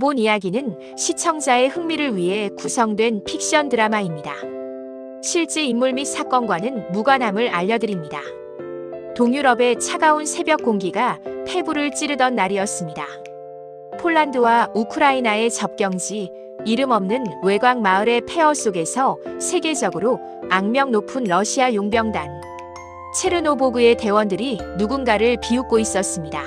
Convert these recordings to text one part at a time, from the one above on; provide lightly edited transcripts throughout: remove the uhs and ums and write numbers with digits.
기본 이야기는 시청자의 흥미를 위해 구성된 픽션 드라마입니다. 실제 인물 및 사건과는 무관함을 알려드립니다. 동유럽의 차가운 새벽 공기가 폐부를 찌르던 날이었습니다. 폴란드와 우크라이나의 접경지, 이름 없는 외곽 마을의 폐허 속에서 세계적으로 악명 높은 러시아 용병단 체르노보그의 대원들이 누군가를 비웃고 있었습니다.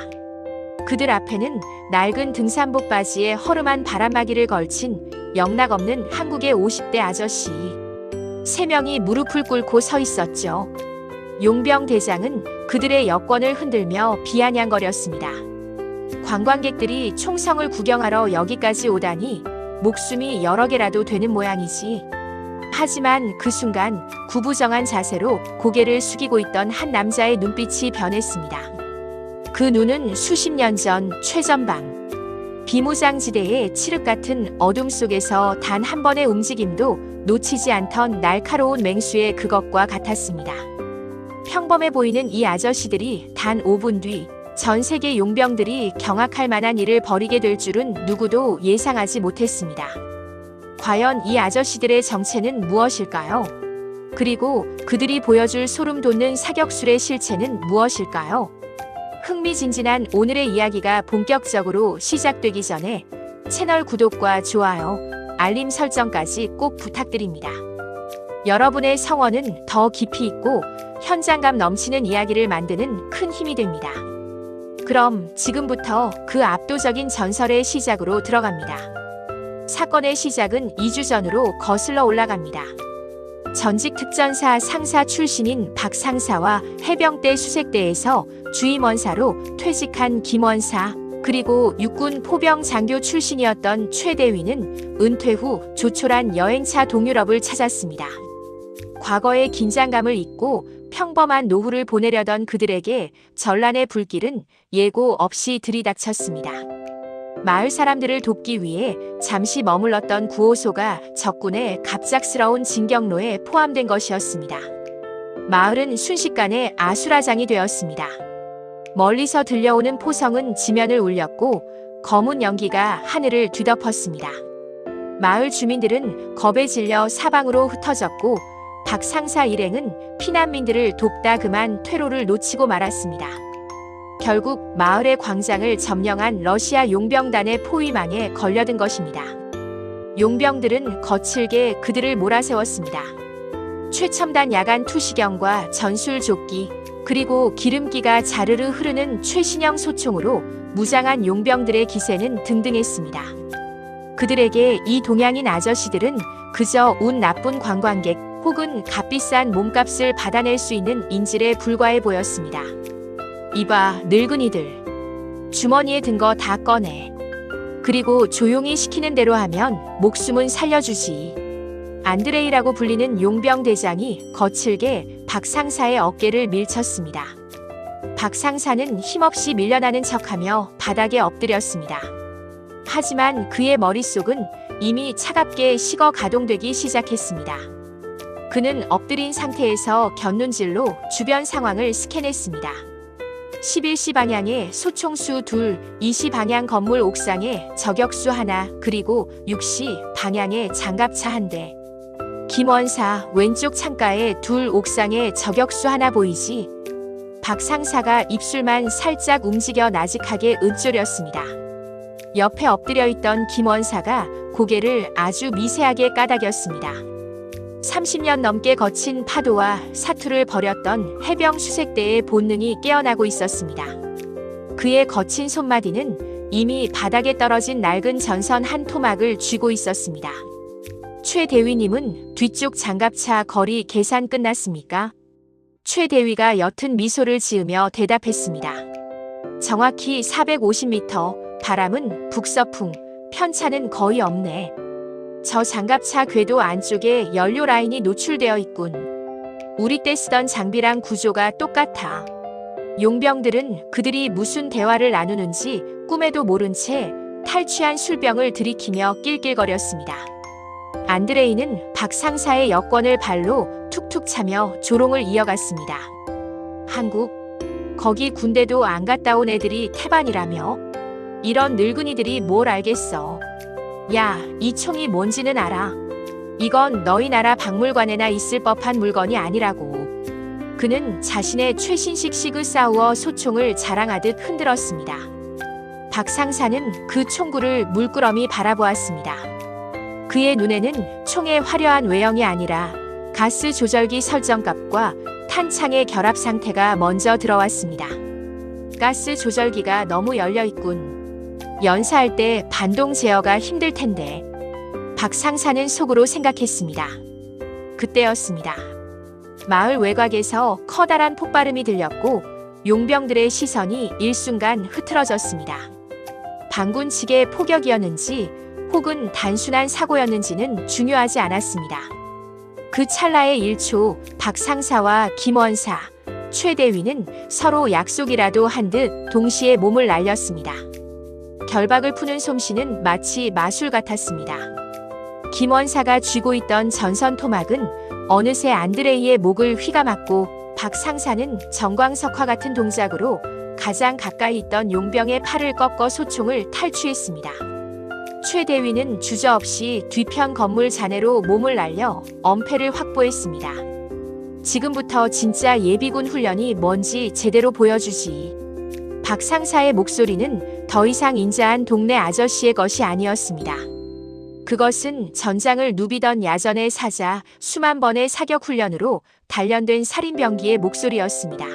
그들 앞에는 낡은 등산복 바지에 허름한 바람막이를 걸친 영락없는 한국의 50대 아저씨 3명이 무릎을 꿇고 서 있었죠. 용병 대장은 그들의 여권을 흔들며 비아냥거렸습니다. 관광객들이 총성을 구경하러 여기까지 오다니 목숨이 여러 개라도 되는 모양이지. 하지만 그 순간 구부정한 자세로 고개를 숙이고 있던 한 남자의 눈빛이 변했습니다. 그 눈은 수십 년 전 최전방 비무장지대의 칠흑 같은 어둠 속에서 단 한 번의 움직임도 놓치지 않던 날카로운 맹수의 그것과 같았습니다. 평범해 보이는 이 아저씨들이 단 5분 뒤 전 세계 용병들이 경악할 만한 일을 벌이게 될 줄은 누구도 예상하지 못했습니다. 과연 이 아저씨들의 정체는 무엇일까요? 그리고 그들이 보여줄 소름 돋는 사격술의 실체는 무엇일까요? 흥미진진한 오늘의 이야기가 본격적으로 시작되기 전에 채널 구독과 좋아요, 알림 설정까지 꼭 부탁드립니다. 여러분의 성원은 더 깊이 있고 현장감 넘치는 이야기를 만드는 큰 힘이 됩니다. 그럼 지금부터 그 압도적인 전설의 시작으로 들어갑니다. 사건의 시작은 2주 전으로 거슬러 올라갑니다. 전직 특전사 상사 출신인 박 상사와 해병대 수색대에서 주임원사로 퇴직한 김 원사, 그리고 육군 포병 장교 출신이었던 최 대위는 은퇴 후 조촐한 여행차 동유럽을 찾았습니다. 과거의 긴장감을 잊고 평범한 노후를 보내려던 그들에게 전란의 불길은 예고 없이 들이닥쳤습니다. 마을 사람들을 돕기 위해 잠시 머물렀던 구호소가 적군의 갑작스러운 진격로에 포함된 것이었습니다. 마을은 순식간에 아수라장이 되었습니다. 멀리서 들려오는 포성은 지면을 울렸고 검은 연기가 하늘을 뒤덮었습니다. 마을 주민들은 겁에 질려 사방으로 흩어졌고 박 상사 일행은 피난민들을 돕다 그만 퇴로를 놓치고 말았습니다. 결국 마을의 광장을 점령한 러시아 용병단의 포위망에 걸려든 것입니다. 용병들은 거칠게 그들을 몰아세웠습니다. 최첨단 야간 투시경과 전술 조끼, 그리고 기름기가 자르르 흐르는 최신형 소총으로 무장한 용병들의 기세는 등등했습니다. 그들에게 이 동양인 아저씨들은 그저 운 나쁜 관광객 혹은 값비싼 몸값을 받아낼 수 있는 인질에 불과해 보였습니다. 이봐, 늙은이들. 주머니에 든 거 다 꺼내. 그리고 조용히 시키는 대로 하면 목숨은 살려주지. 안드레이라고 불리는 용병 대장이 거칠게 박 상사의 어깨를 밀쳤습니다. 박 상사는 힘없이 밀려나는 척하며 바닥에 엎드렸습니다. 하지만 그의 머릿속은 이미 차갑게 식어 가동되기 시작했습니다. 그는 엎드린 상태에서 곁눈질로 주변 상황을 스캔했습니다. 11시 방향에 소총수 2, 2시 방향 건물 옥상에 저격수 1, 그리고 6시 방향에 장갑차 1대. 김 원사 왼쪽 창가에 2 옥상에 저격수 1 보이지? 박 상사가 입술만 살짝 움직여 나직하게 읊조렸습니다. 옆에 엎드려 있던 김 원사가 고개를 아주 미세하게 까닥였습니다. 30년 넘게 거친 파도와 사투를 벌였던 해병 수색대의 본능이 깨어나고 있었습니다. 그의 거친 손마디는 이미 바닥에 떨어진 낡은 전선 한 토막을 쥐고 있었습니다. 최 대위님은 뒤쪽 장갑차 거리 계산 끝났습니까? 최 대위가 옅은 미소를 지으며 대답했습니다. 정확히 450m, 바람은 북서풍, 편차는 거의 없네. 저 장갑차 궤도 안쪽에 연료 라인이 노출되어 있군. 우리 때 쓰던 장비랑 구조가 똑같아. 용병들은 그들이 무슨 대화를 나누는지 꿈에도 모른 채 탈취한 술병을 들이키며 낄낄거렸습니다. 안드레이는 박 상사의 여권을 발로 툭툭 차며 조롱을 이어갔습니다. 한국? 거기 군대도 안 갔다 온 애들이 태반이라며? 이런 늙은이들이 뭘 알겠어. 야, 이 총이 뭔지는 알아. 이건 너희 나라 박물관에나 있을 법한 물건이 아니라고. 그는 자신의 최신식 시그사우어 소총을 자랑하듯 흔들었습니다. 박 상사는 그 총구를 물끄러미 바라보았습니다. 그의 눈에는 총의 화려한 외형이 아니라 가스 조절기 설정값과 탄창의 결합 상태가 먼저 들어왔습니다. 가스 조절기가 너무 열려있군. 연사할 때 반동 제어가 힘들 텐데. 박 상사는 속으로 생각했습니다. 그때였습니다. 마을 외곽에서 커다란 폭발음이 들렸고 용병들의 시선이 일순간 흐트러졌습니다. 반군 측의 포격이었는지 혹은 단순한 사고였는지는 중요하지 않았습니다. 그 찰나의 1초 박 상사와 김원사, 최 대위는 서로 약속이라도 한 듯 동시에 몸을 날렸습니다. 결박을 푸는 솜씨는 마치 마술 같았습니다. 김원사가 쥐고 있던 전선 토막은 어느새 안드레이의 목을 휘감았고 박 상사는 정광석화 같은 동작으로 가장 가까이 있던 용병의 팔을 꺾어 소총을 탈취했습니다. 최 대위는 주저없이 뒤편 건물 잔해로 몸을 날려 엄폐를 확보했습니다. 지금부터 진짜 예비군 훈련이 뭔지 제대로 보여주지. 박 상사의 목소리는 더 이상 인자한 동네 아저씨의 것이 아니었습니다. 그것은 전장을 누비던 야전의 사자 수만 번의 사격 훈련으로 단련된 살인병기의 목소리였습니다.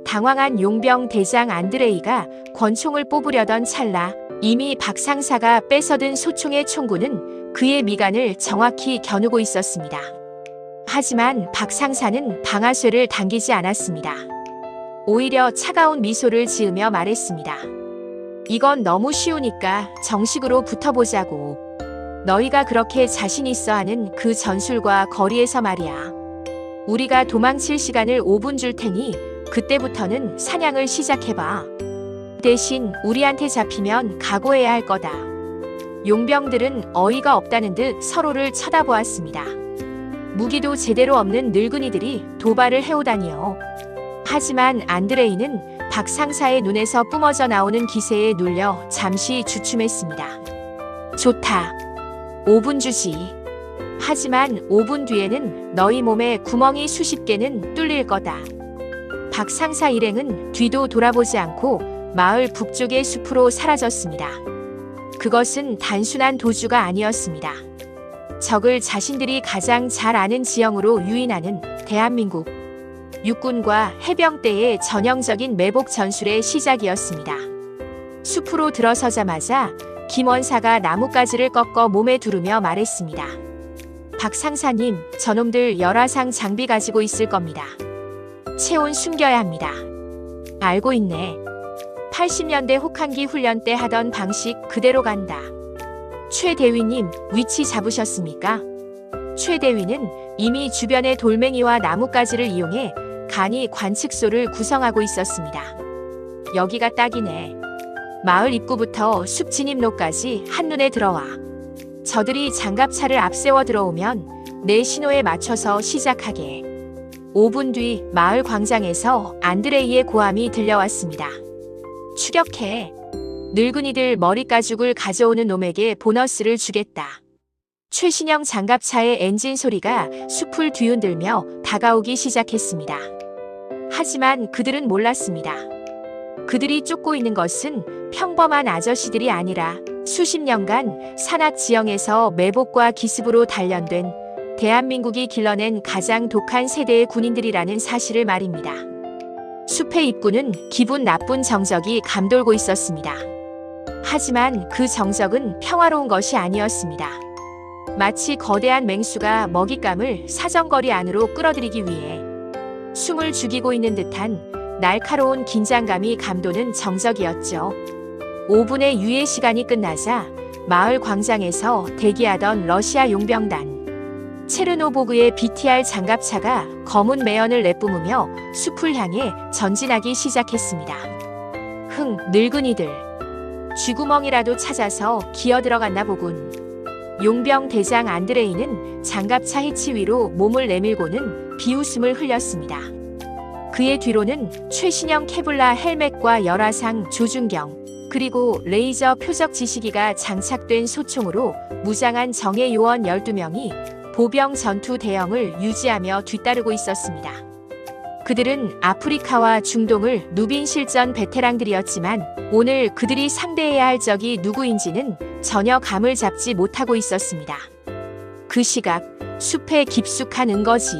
당황한 용병 대장 안드레이가 권총을 뽑으려던 찰나 이미 박 상사가 뺏어든 소총의 총구는 그의 미간을 정확히 겨누고 있었습니다. 하지만 박 상사는 방아쇠를 당기지 않았습니다. 오히려 차가운 미소를 지으며 말했습니다. 이건 너무 쉬우니까 정식으로 붙어보자고. 너희가 그렇게 자신 있어 하는 그 전술과 거리에서 말이야. 우리가 도망칠 시간을 5분 줄 테니 그때부터는 사냥을 시작해봐. 대신 우리한테 잡히면 각오해야 할 거다. 용병들은 어이가 없다는 듯 서로를 쳐다보았습니다. 무기도 제대로 없는 늙은이들이 도발을 해오다니요. 하지만 안드레이는 박 상사의 눈에서 뿜어져 나오는 기세에 눌려 잠시 주춤했습니다. 좋다. 5분 주지. 하지만 5분 뒤에는 너희 몸에 구멍이 수십 개는 뚫릴 거다. 박 상사 일행은 뒤도 돌아보지 않고 마을 북쪽의 숲으로 사라졌습니다. 그것은 단순한 도주가 아니었습니다. 적을 자신들이 가장 잘 아는 지형으로 유인하는 대한민국 육군과 해병대의 전형적인 매복 전술의 시작이었습니다. 숲으로 들어서자마자 김원사가 나뭇가지를 꺾어 몸에 두르며 말했습니다. 박 상사님, 저놈들 열화상 장비 가지고 있을 겁니다. 체온 숨겨야 합니다. 알고 있네. 80년대 혹한기 훈련 때 하던 방식 그대로 간다. 최 대위님, 위치 잡으셨습니까? 최 대위는 이미 주변의 돌멩이와 나뭇가지를 이용해 간이 관측소를 구성하고 있었습니다. 여기가 딱이네. 마을 입구부터 숲 진입로까지 한눈에 들어와. 저들이 장갑차를 앞세워 들어오면 내 신호에 맞춰서 시작하게. 5분 뒤 마을 광장에서 안드레이의 고함이 들려왔습니다. 추격해. 늙은이들 머리가죽을 가져오는 놈에게 보너스를 주겠다. 최신형 장갑차의 엔진 소리가 숲을 뒤흔들며 다가오기 시작했습니다. 하지만 그들은 몰랐습니다. 그들이 쫓고 있는 것은 평범한 아저씨들이 아니라 수십 년간 산악 지형에서 매복과 기습으로 단련된 대한민국이 길러낸 가장 독한 세대의 군인들이라는 사실을 말입니다. 숲의 입구는 기분 나쁜 정적이 감돌고 있었습니다. 하지만 그 정적은 평화로운 것이 아니었습니다. 마치 거대한 맹수가 먹잇감을 사정거리 안으로 끌어들이기 위해 숨을 죽이고 있는 듯한 날카로운 긴장감이 감도는 정적이었죠. 5분의 유예 시간이 끝나자 마을 광장에서 대기하던 러시아 용병단 체르노보그의 BTR 장갑차가 검은 매연을 내뿜으며 숲을 향해 전진하기 시작했습니다. 늙은이들. 쥐구멍이라도 찾아서 기어 들어갔나 보군. 용병 대장 안드레이는 장갑차 해치 위로 몸을 내밀고는 비웃음을 흘렸습니다. 그의 뒤로는 최신형 케블라 헬멧과 열화상 조준경, 그리고 레이저 표적 지시기가 장착된 소총으로 무장한 정예 요원 12명이 보병 전투 대형을 유지하며 뒤따르고 있었습니다. 그들은 아프리카와 중동을 누빈 실전 베테랑들이었지만 오늘 그들이 상대해야 할 적이 누구인지는 전혀 감을 잡지 못하고 있었습니다. 그 시각 숲에 깊숙한 은거지.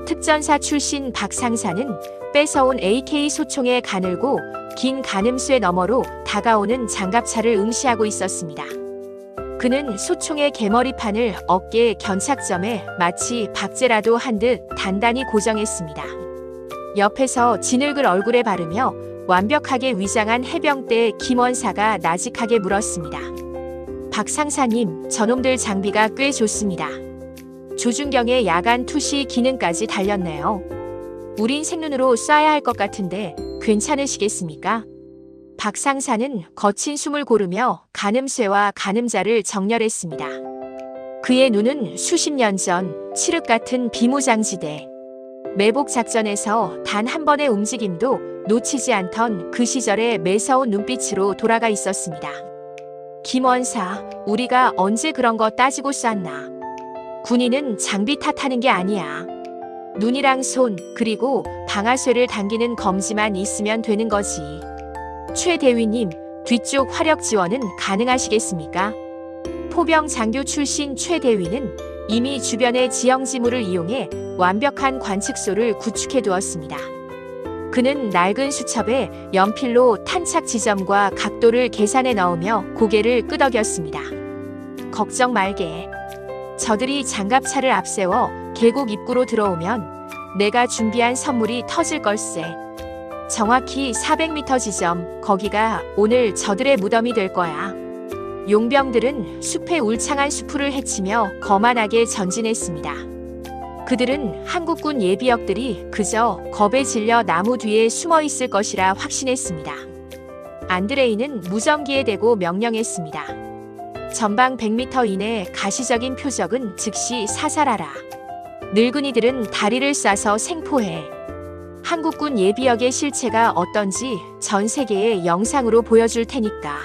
특전사 출신 박상사는 뺏어온 AK 소총에 가늘고 긴 가늠쇠 너머로 다가오는 장갑차를 응시하고 있었습니다. 그는 소총의 개머리판을 어깨 견착점에 마치 박제라도 한 듯 단단히 고정했습니다. 옆에서 진흙을 얼굴에 바르며 완벽하게 위장한 해병대 김원사가 나직하게 물었습니다. 박 상사님, 저놈들 장비가 꽤 좋습니다. 조준경의 야간 투시 기능까지 달렸네요. 우린 생눈으로 쏴야 할 것 같은데 괜찮으시겠습니까? 박 상사는 거친 숨을 고르며 가늠쇠와 가늠자를 정렬했습니다. 그의 눈은 수십 년 전 칠흑 같은 비무장지대 매복 작전에서 단 한 번의 움직임도 놓치지 않던 그 시절의 매서운 눈빛으로 돌아가 있었습니다. 김원사, 우리가 언제 그런 거 따지고 쐈나? 군인은 장비 탓하는 게 아니야. 눈이랑 손, 그리고 방아쇠를 당기는 검지만 있으면 되는 거지. 최 대위님, 뒤쪽 화력 지원은 가능하시겠습니까? 포병 장교 출신 최 대위는 이미 주변의 지형지물을 이용해 완벽한 관측소를 구축해 두었습니다. 그는 낡은 수첩에 연필로 탄착 지점과 각도를 계산해 넣으며 고개를 끄덕였습니다. 걱정 말게. 저들이 장갑차를 앞세워 계곡 입구로 들어오면 내가 준비한 선물이 터질 걸세. 정확히 400m 지점, 거기가 오늘 저들의 무덤이 될 거야. 용병들은 숲의 울창한 수풀을 헤치며 거만하게 전진했습니다. 그들은 한국군 예비역들이 그저 겁에 질려 나무 뒤에 숨어 있을 것이라 확신했습니다. 안드레이는 무전기에 대고 명령했습니다. 전방 100m 이내 가시적인 표적은 즉시 사살하라. 늙은이들은 다리를 쏴서 생포해. 한국군 예비역의 실체가 어떤지 전 세계에 영상으로 보여줄 테니까.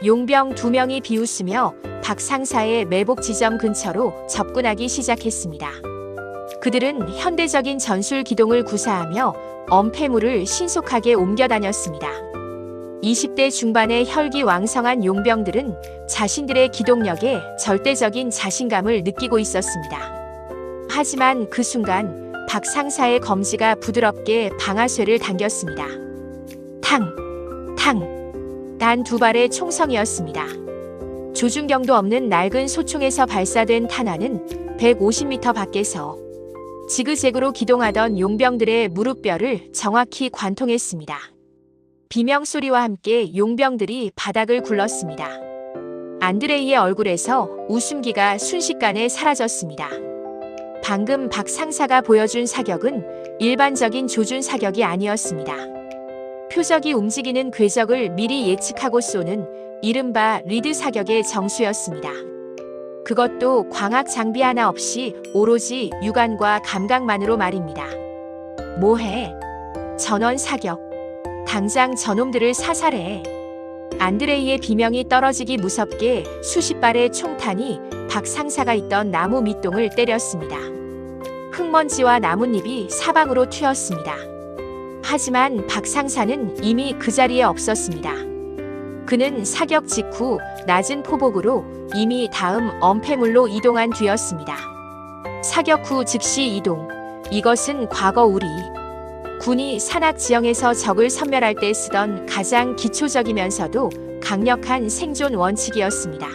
용병 2명이 비웃으며 박 상사의 매복 지점 근처로 접근하기 시작했습니다. 그들은 현대적인 전술 기동을 구사하며 엄폐물을 신속하게 옮겨 다녔습니다. 20대 중반의 혈기왕성한 용병들은 자신들의 기동력에 절대적인 자신감을 느끼고 있었습니다. 하지만 그 순간 박 상사의 검지가 부드럽게 방아쇠를 당겼습니다. 탕! 탕! 단 2발의 총성이었습니다. 조준경도 없는 낡은 소총에서 발사된 탄환은 150m 밖에서 지그재그로 기동하던 용병들의 무릎뼈를 정확히 관통했습니다. 비명소리와 함께 용병들이 바닥을 굴렀습니다. 안드레이의 얼굴에서 웃음기가 순식간에 사라졌습니다. 방금 박 상사가 보여준 사격은 일반적인 조준 사격이 아니었습니다. 표적이 움직이는 궤적을 미리 예측하고 쏘는 이른바 리드 사격의 정수였습니다. 그것도 광학 장비 하나 없이 오로지 육안과 감각만으로 말입니다. 뭐해? 전원 사격. 당장 저놈들을 사살해. 안드레이의 비명이 떨어지기 무섭게 수십 발의 총탄이 박 상사가 있던 나무 밑동을 때렸습니다. 흙먼지와 나뭇잎이 사방으로 튀었습니다. 하지만 박 상사는 이미 그 자리에 없었습니다. 그는 사격 직후 낮은 포복으로 이미 다음 엄폐물로 이동한 뒤였습니다. 사격 후 즉시 이동. 이것은 과거 우리 군이 산악 지형에서 적을 섬멸할 때 쓰던 가장 기초적이면서도 강력한 생존 원칙이었습니다.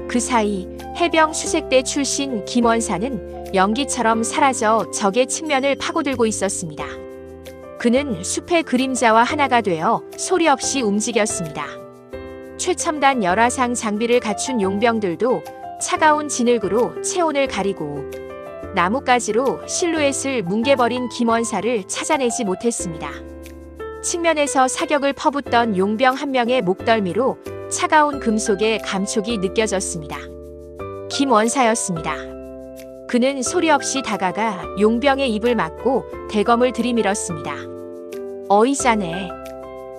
그 사이 해병 수색대 출신 김원사는 연기처럼 사라져 적의 측면을 파고들고 있었습니다. 그는 숲의 그림자와 하나가 되어 소리 없이 움직였습니다. 최첨단 열화상 장비를 갖춘 용병들도 차가운 진흙으로 체온을 가리고 나뭇가지로 실루엣을 뭉개버린 김원사를 찾아내지 못했습니다. 측면에서 사격을 퍼붓던 용병 한 명의 목덜미로 차가운 금속의 감촉이 느껴졌습니다. 김원사였습니다. 그는 소리 없이 다가가 용병의 입을 막고 대검을 들이밀었습니다. 어이 자네.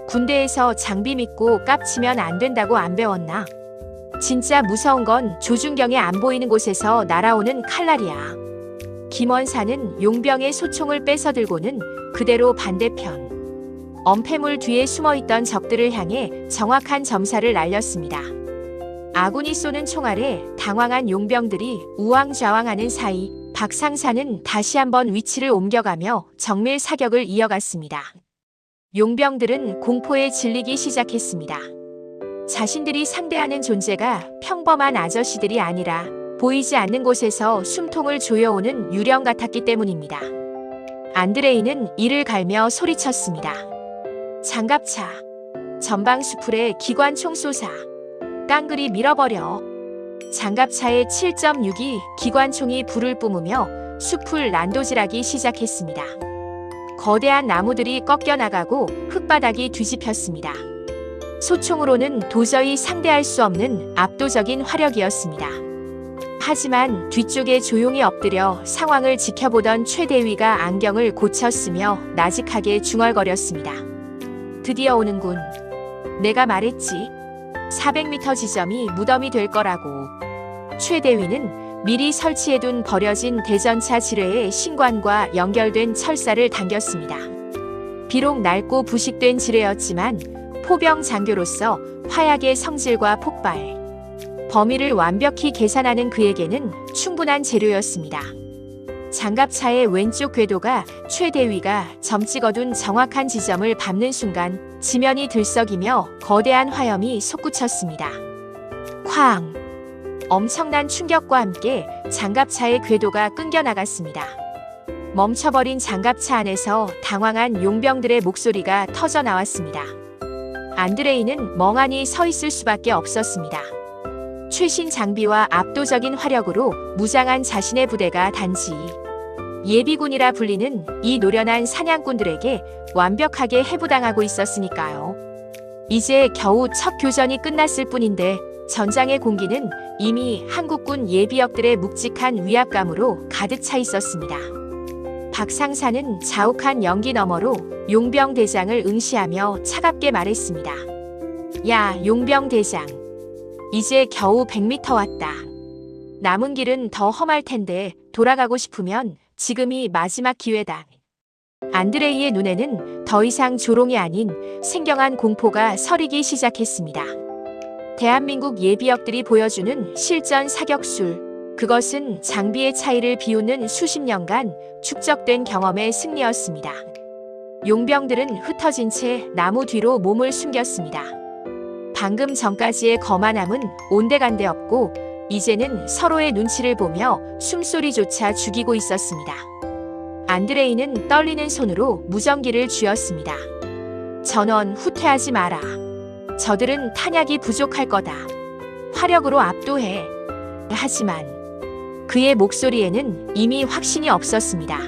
군대에서 장비 믿고 깝치면 안 된다고 안 배웠나? 진짜 무서운 건 조준경에 안 보이는 곳에서 날아오는 칼날이야. 김원사는 용병의 소총을 뺏어 들고는 그대로 반대편 엄폐물 뒤에 숨어있던 적들을 향해 정확한 점사를 날렸습니다. 아군이 쏘는 총알에 당황한 용병들이 우왕좌왕하는 사이 박상사는 다시 한번 위치를 옮겨가며 정밀 사격을 이어갔습니다. 용병들은 공포에 질리기 시작했습니다. 자신들이 상대하는 존재가 평범한 아저씨들이 아니라 보이지 않는 곳에서 숨통을 조여오는 유령 같았기 때문입니다. 안드레이는 이를 갈며 소리쳤습니다. 장갑차, 전방 수풀에 기관총 쏘사, 깡그리 밀어버려. 장갑차의 7.62 기관총이 불을 뿜으며 숲을 난도질하기 시작했습니다. 거대한 나무들이 꺾여나가고 흙바닥이 뒤집혔습니다. 소총으로는 도저히 상대할 수 없는 압도적인 화력이었습니다. 하지만 뒤쪽에 조용히 엎드려 상황을 지켜보던 최대위가 안경을 고쳤으며 나직하게 중얼거렸습니다. 드디어 오는군. 내가 말했지. 400m 지점이 무덤이 될 거라고. 최대위는 미리 설치해둔 버려진 대전차 지뢰의 신관과 연결된 철사를 당겼습니다. 비록 낡고 부식된 지뢰였지만 포병 장교로서 화약의 성질과 폭발, 범위를 완벽히 계산하는 그에게는 충분한 재료였습니다. 장갑차의 왼쪽 궤도가 최대위가 점 찍어둔 정확한 지점을 밟는 순간 지면이 들썩이며 거대한 화염이 솟구쳤습니다. 쾅! 엄청난 충격과 함께 장갑차의 궤도가 끊겨나갔습니다. 멈춰버린 장갑차 안에서 당황한 용병들의 목소리가 터져 나왔습니다. 안드레이는 멍하니 서 있을 수밖에 없었습니다. 최신 장비와 압도적인 화력으로 무장한 자신의 부대가 단지 예비군이라 불리는 이 노련한 사냥꾼들에게 완벽하게 해부당하고 있었으니까요. 이제 겨우 첫 교전이 끝났을 뿐인데 전장의 공기는 이미 한국군 예비역들의 묵직한 위압감으로 가득 차 있었습니다. 박상사는 자욱한 연기 너머로 용병 대장을 응시하며 차갑게 말했습니다. 야, 용병 대장. 이제 겨우 100m 왔다. 남은 길은 더 험할 텐데 돌아가고 싶으면 지금이 마지막 기회다. 안드레이의 눈에는 더 이상 조롱이 아닌 생경한 공포가 서리기 시작했습니다. 대한민국 예비역들이 보여주는 실전 사격술, 그것은 장비의 차이를 비우는 수십 년간 축적된 경험의 승리였습니다. 용병들은 흩어진 채 나무 뒤로 몸을 숨겼습니다. 방금 전까지의 거만함은 온데간데 없고 이제는 서로의 눈치를 보며 숨소리조차 죽이고 있었습니다. 안드레이는 떨리는 손으로 무전기를 쥐었습니다. 전원 후퇴하지 마라. 저들은 탄약이 부족할 거다. 화력으로 압도해. 하지만 그의 목소리에는 이미 확신이 없었습니다.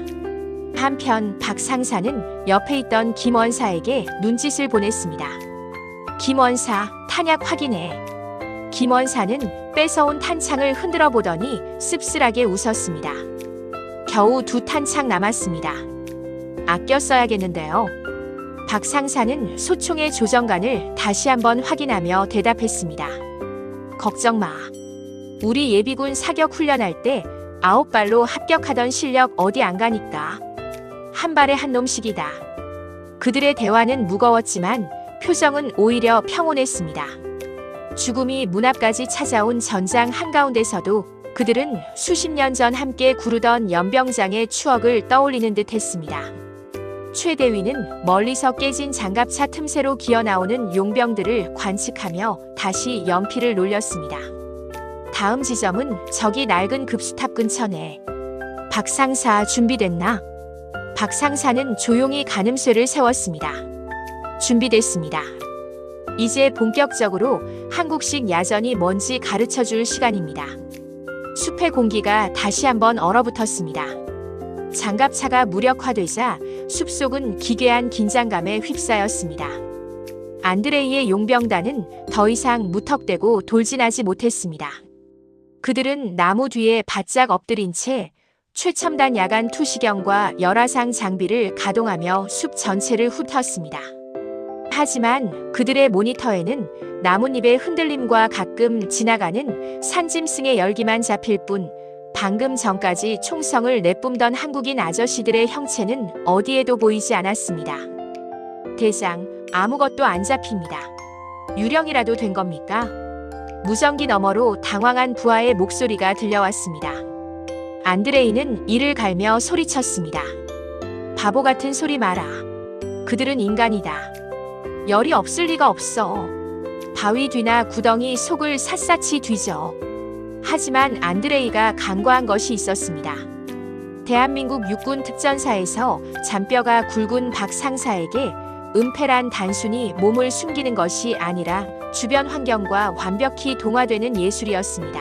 한편 박상사는 옆에 있던 김원사에게 눈짓을 보냈습니다. 김원사, 탄약 확인해. 김원사는 뺏어온 탄창을 흔들어 보더니 씁쓸하게 웃었습니다. 겨우 2탄창 남았습니다. 아껴 써야겠는데요. 박상사는 소총의 조정관을 다시 한번 확인하며 대답했습니다. 걱정 마. 우리 예비군 사격 훈련할 때 9발로 합격하던 실력 어디 안 가니까. 한 발에 한 놈씩이다. 그들의 대화는 무거웠지만 표정은 오히려 평온했습니다. 죽음이 문 앞까지 찾아온 전장 한가운데서도 그들은 수십 년 전 함께 구르던 연병장의 추억을 떠올리는 듯 했습니다. 최대위는 멀리서 깨진 장갑차 틈새로 기어나오는 용병들을 관측하며 다시 연필을 놀렸습니다. 다음 지점은 저기 낡은 급수탑 근처네. 박상사 준비됐나? 박상사는 조용히 가늠쇠를 세웠습니다. 준비됐습니다. 이제 본격적으로 한국식 야전이 뭔지 가르쳐줄 시간입니다. 숲의 공기가 다시 한번 얼어붙었습니다. 장갑차가 무력화되자 숲속은 기괴한 긴장감에 휩싸였습니다. 안드레이의 용병단은 더 이상 무턱대고 돌진하지 못했습니다. 그들은 나무 뒤에 바짝 엎드린 채 최첨단 야간 투시경과 열화상 장비를 가동하며 숲 전체를 훑었습니다. 하지만 그들의 모니터에는 나뭇잎의 흔들림과 가끔 지나가는 산짐승의 열기만 잡힐 뿐 방금 전까지 총성을 내뿜던 한국인 아저씨들의 형체는 어디에도 보이지 않았습니다. 대장, 아무것도 안 잡힙니다. 유령이라도 된 겁니까? 무전기 너머로 당황한 부하의 목소리가 들려왔습니다. 안드레이는 이를 갈며 소리쳤습니다. 바보 같은 소리 마라. 그들은 인간이다. 열이 없을 리가 없어. 바위 뒤나 구덩이 속을 샅샅이 뒤져. 하지만 안드레이가 간과한 것이 있었습니다. 대한민국 육군 특전사에서 잔뼈가 굵은 박 상사에게 은폐란 단순히 몸을 숨기는 것이 아니라 주변 환경과 완벽히 동화되는 예술이었습니다.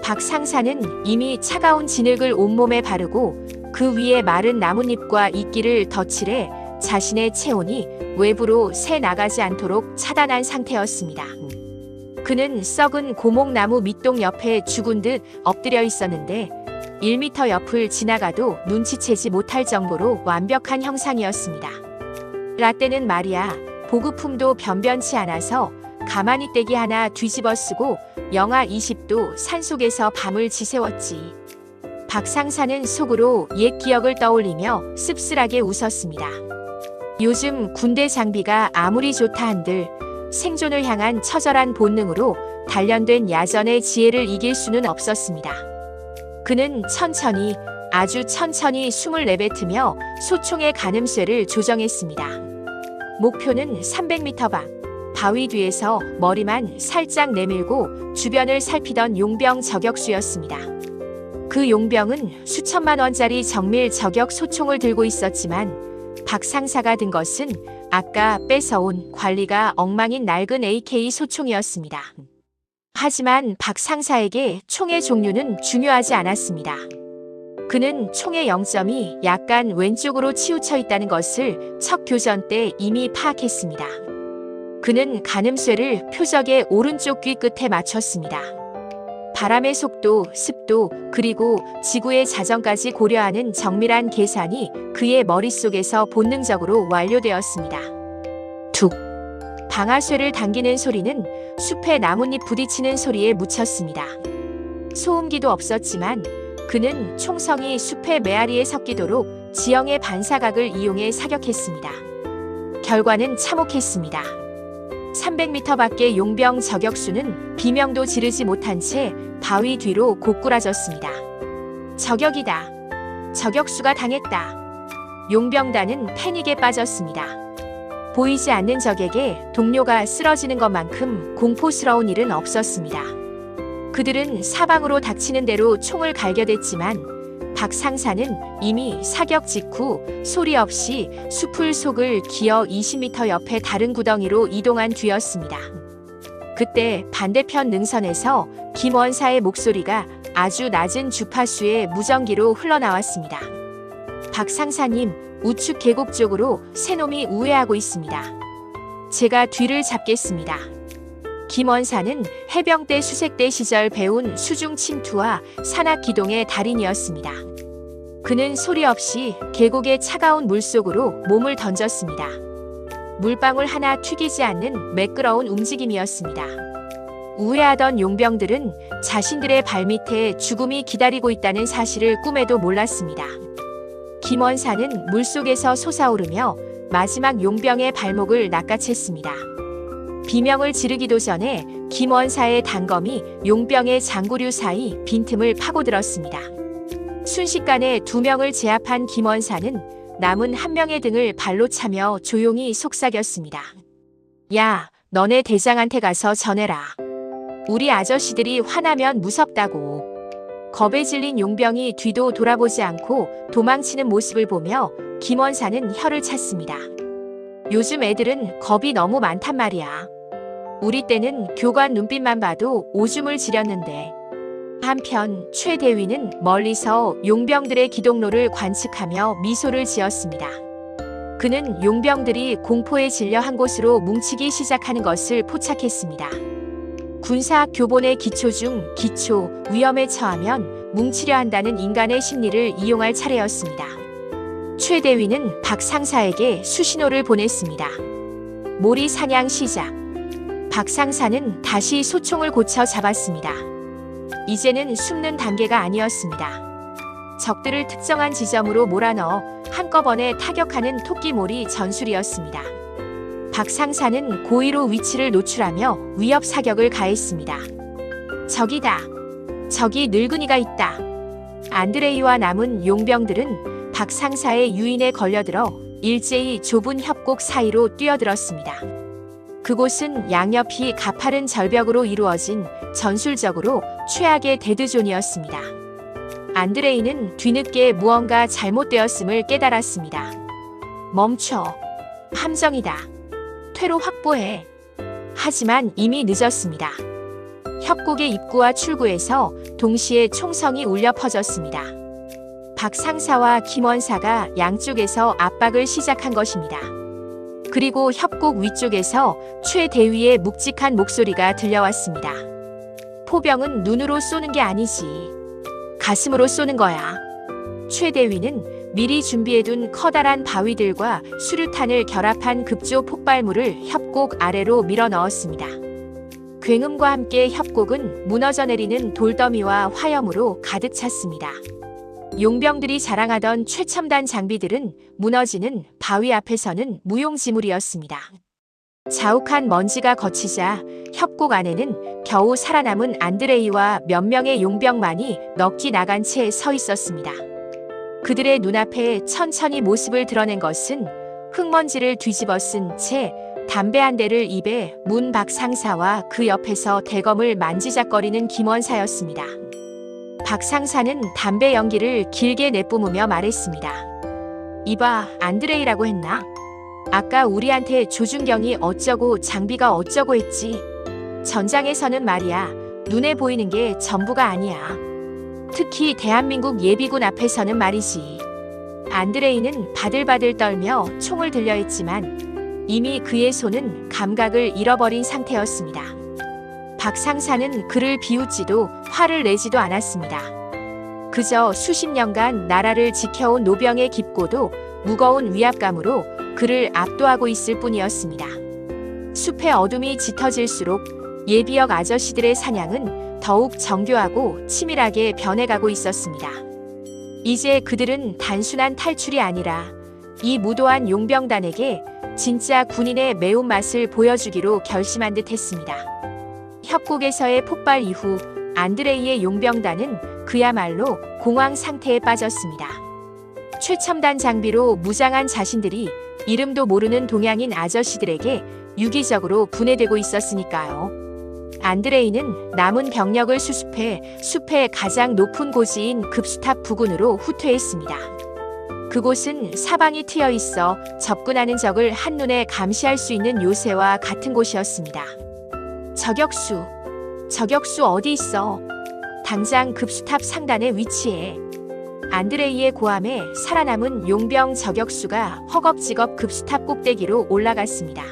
박 상사는 이미 차가운 진흙을 온몸에 바르고 그 위에 마른 나뭇잎과 이끼를 덧칠해 자신의 체온이 외부로 새 나가지 않도록 차단한 상태였습니다. 그는 썩은 고목나무 밑동 옆에 죽은 듯 엎드려 있었는데 1m 옆을 지나가도 눈치채지 못할 정도로 완벽한 형상이었습니다. 라떼는 말이야, 보급품도 변변치 않아서 가마니 떼기 하나 뒤집어 쓰고 영하 20도 산속에서 밤을 지새웠지. 박 상사는 속으로 옛 기억을 떠올리며 씁쓸하게 웃었습니다. 요즘 군대 장비가 아무리 좋다 한들 생존을 향한 처절한 본능으로 단련된 야전의 지혜를 이길 수는 없었습니다. 그는 천천히, 아주 천천히 숨을 내뱉으며 소총의 가늠쇠를 조정했습니다. 목표는 300m 밖. 바위 뒤에서 머리만 살짝 내밀고 주변을 살피던 용병 저격수였습니다. 그 용병은 수천만 원짜리 정밀 저격 소총을 들고 있었지만 박 상사가 든 것은 아까 뺏어온 관리가 엉망인 낡은 AK 소총이었습니다. 하지만 박 상사에게 총의 종류는 중요하지 않았습니다. 그는 총의 0점이 약간 왼쪽으로 치우쳐 있다는 것을 첫 교전 때 이미 파악했습니다. 그는 가늠쇠를 표적의 오른쪽 귀 끝에 맞췄습니다. 바람의 속도, 습도, 그리고 지구의 자전까지 고려하는 정밀한 계산이 그의 머릿속에서 본능적으로 완료되었습니다. 툭! 방아쇠를 당기는 소리는 숲의 나뭇잎 부딪히는 소리에 묻혔습니다. 소음기도 없었지만 그는 총성이 숲의 메아리에 섞이도록 지형의 반사각을 이용해 사격했습니다. 결과는 참혹했습니다. 300m 밖의 용병 저격수는 비명도 지르지 못한 채 바위 뒤로 고꾸라졌습니다. 저격이다. 저격수가 당했다. 용병단은 패닉에 빠졌습니다. 보이지 않는 적에게 동료가 쓰러지는 것만큼 공포스러운 일은 없었습니다. 그들은 사방으로 닥치는 대로 총을 갈겨댔지만 박 상사는 이미 사격 직후 소리 없이 숲을 속을 기어 20m 옆에 다른 구덩이로 이동한 뒤였습니다. 그때 반대편 능선에서 김 원사의 목소리가 아주 낮은 주파수의 무전기로 흘러나왔습니다. 박 상사님, 우측 계곡 쪽으로 새 놈이 우회하고 있습니다. 제가 뒤를 잡겠습니다. 김 원사는 해병대 수색대 시절 배운 수중 침투와 산악 기동의 달인이었습니다. 그는 소리 없이 계곡의 차가운 물속으로 몸을 던졌습니다. 물방울 하나 튀기지 않는 매끄러운 움직임이었습니다. 우회하던 용병들은 자신들의 발밑에 죽음이 기다리고 있다는 사실을 꿈에도 몰랐습니다. 김 원사는 물속에서 솟아오르며 마지막 용병의 발목을 낚아챘습니다. 비명을 지르기도 전에 김 원사의 단검이 용병의 장구류 사이 빈틈을 파고들었습니다. 순식간에 2명을 제압한 김 원사는 남은 1명의 등을 발로 차며 조용히 속삭였습니다. 야, 너네 대장한테 가서 전해라. 우리 아저씨들이 화나면 무섭다고. 겁에 질린 용병이 뒤도 돌아보지 않고 도망치는 모습을 보며 김 원사는 혀를 찼습니다. 요즘 애들은 겁이 너무 많단 말이야. 우리 때는 교관 눈빛만 봐도 오줌을 지렸는데. 한편 최 대위는 멀리서 용병들의 기동로를 관측하며 미소를 지었습니다. 그는 용병들이 공포에 질려 한 곳으로 뭉치기 시작하는 것을 포착했습니다. 군사학 교본의 기초 중 기초, 위험에 처하면 뭉치려 한다는 인간의 심리를 이용할 차례였습니다. 최 대위는 박 상사에게 수신호를 보냈습니다. 모리 사냥 시작. 박 상사는 다시 소총을 고쳐 잡았습니다. 이제는 숨는 단계가 아니었습니다. 적들을 특정한 지점으로 몰아넣어 한꺼번에 타격하는 토끼몰이 전술이었습니다. 박 상사는 고의로 위치를 노출하며 위협 사격을 가했습니다. 적이다. 저기 늙은이가 있다. 안드레이와 남은 용병들은 박 상사의 유인에 걸려들어 일제히 좁은 협곡 사이로 뛰어들었습니다. 그곳은 양옆이 가파른 절벽으로 이루어진 전술적으로 최악의 데드존이었습니다. 안드레이는 뒤늦게 무언가 잘못되었음을 깨달았습니다. 멈춰. 함정이다. 퇴로 확보해. 하지만 이미 늦었습니다. 협곡의 입구와 출구에서 동시에 총성이 울려 퍼졌습니다. 박 상사와 김원사가 양쪽에서 압박을 시작한 것입니다. 그리고 협곡 위쪽에서 최 대위의 묵직한 목소리가 들려왔습니다. 포병은 눈으로 쏘는 게 아니지. 가슴으로 쏘는 거야. 최 대위는 미리 준비해둔 커다란 바위들과 수류탄을 결합한 급조 폭발물을 협곡 아래로 밀어 넣었습니다. 굉음과 함께 협곡은 무너져 내리는 돌더미와 화염으로 가득 찼습니다. 용병들이 자랑하던 최첨단 장비들은 무너지는 바위 앞에서는 무용지물이었습니다. 자욱한 먼지가 걷히자 협곡 안에는 겨우 살아남은 안드레이와 몇 명의 용병만이 넋이 나간 채 서 있었습니다. 그들의 눈앞에 천천히 모습을 드러낸 것은 흙먼지를 뒤집어 쓴 채 담배 한 대를 입에 문 박 상사와 그 옆에서 대검을 만지작거리는 김원사였습니다. 박 상사는 담배 연기를 길게 내뿜으며 말했습니다. 이봐, 안드레이라고 했나? 아까 우리한테 조준경이 어쩌고 장비가 어쩌고 했지. 전장에서는 말이야, 눈에 보이는 게 전부가 아니야. 특히 대한민국 예비군 앞에서는 말이지. 안드레이는 바들바들 떨며 총을 들려 했지만 이미 그의 손은 감각을 잃어버린 상태였습니다. 박 상사는 그를 비웃지도 화를 내지도 않았습니다. 그저 수십 년간 나라를 지켜온 노병의 깊고도 무거운 위압감으로 그를 압도하고 있을 뿐이었습니다. 숲의 어둠이 짙어질수록 예비역 아저씨들의 사냥은 더욱 정교하고 치밀하게 변해가고 있었습니다. 이제 그들은 단순한 탈출이 아니라 이 무도한 용병단에게 진짜 군인의 매운맛을 보여주기로 결심한 듯 했습니다. 협곡에서의 폭발 이후 안드레이의 용병단은 그야말로 공황 상태에 빠졌습니다. 최첨단 장비로 무장한 자신들이 이름도 모르는 동양인 아저씨들에게 유기적으로 분해되고 있었으니까요. 안드레이는 남은 병력을 수습해 숲의 가장 높은 고지인 급수탑 부근으로 후퇴했습니다. 그곳은 사방이 트여 있어 접근하는 적을 한눈에 감시할 수 있는 요새와 같은 곳이었습니다. 저격수 어디 있어? 당장 급수탑 상단에 위치해. 안드레이의 고함에 살아남은 용병 저격수가 허겁지겁 급수탑 꼭대기로 올라갔습니다.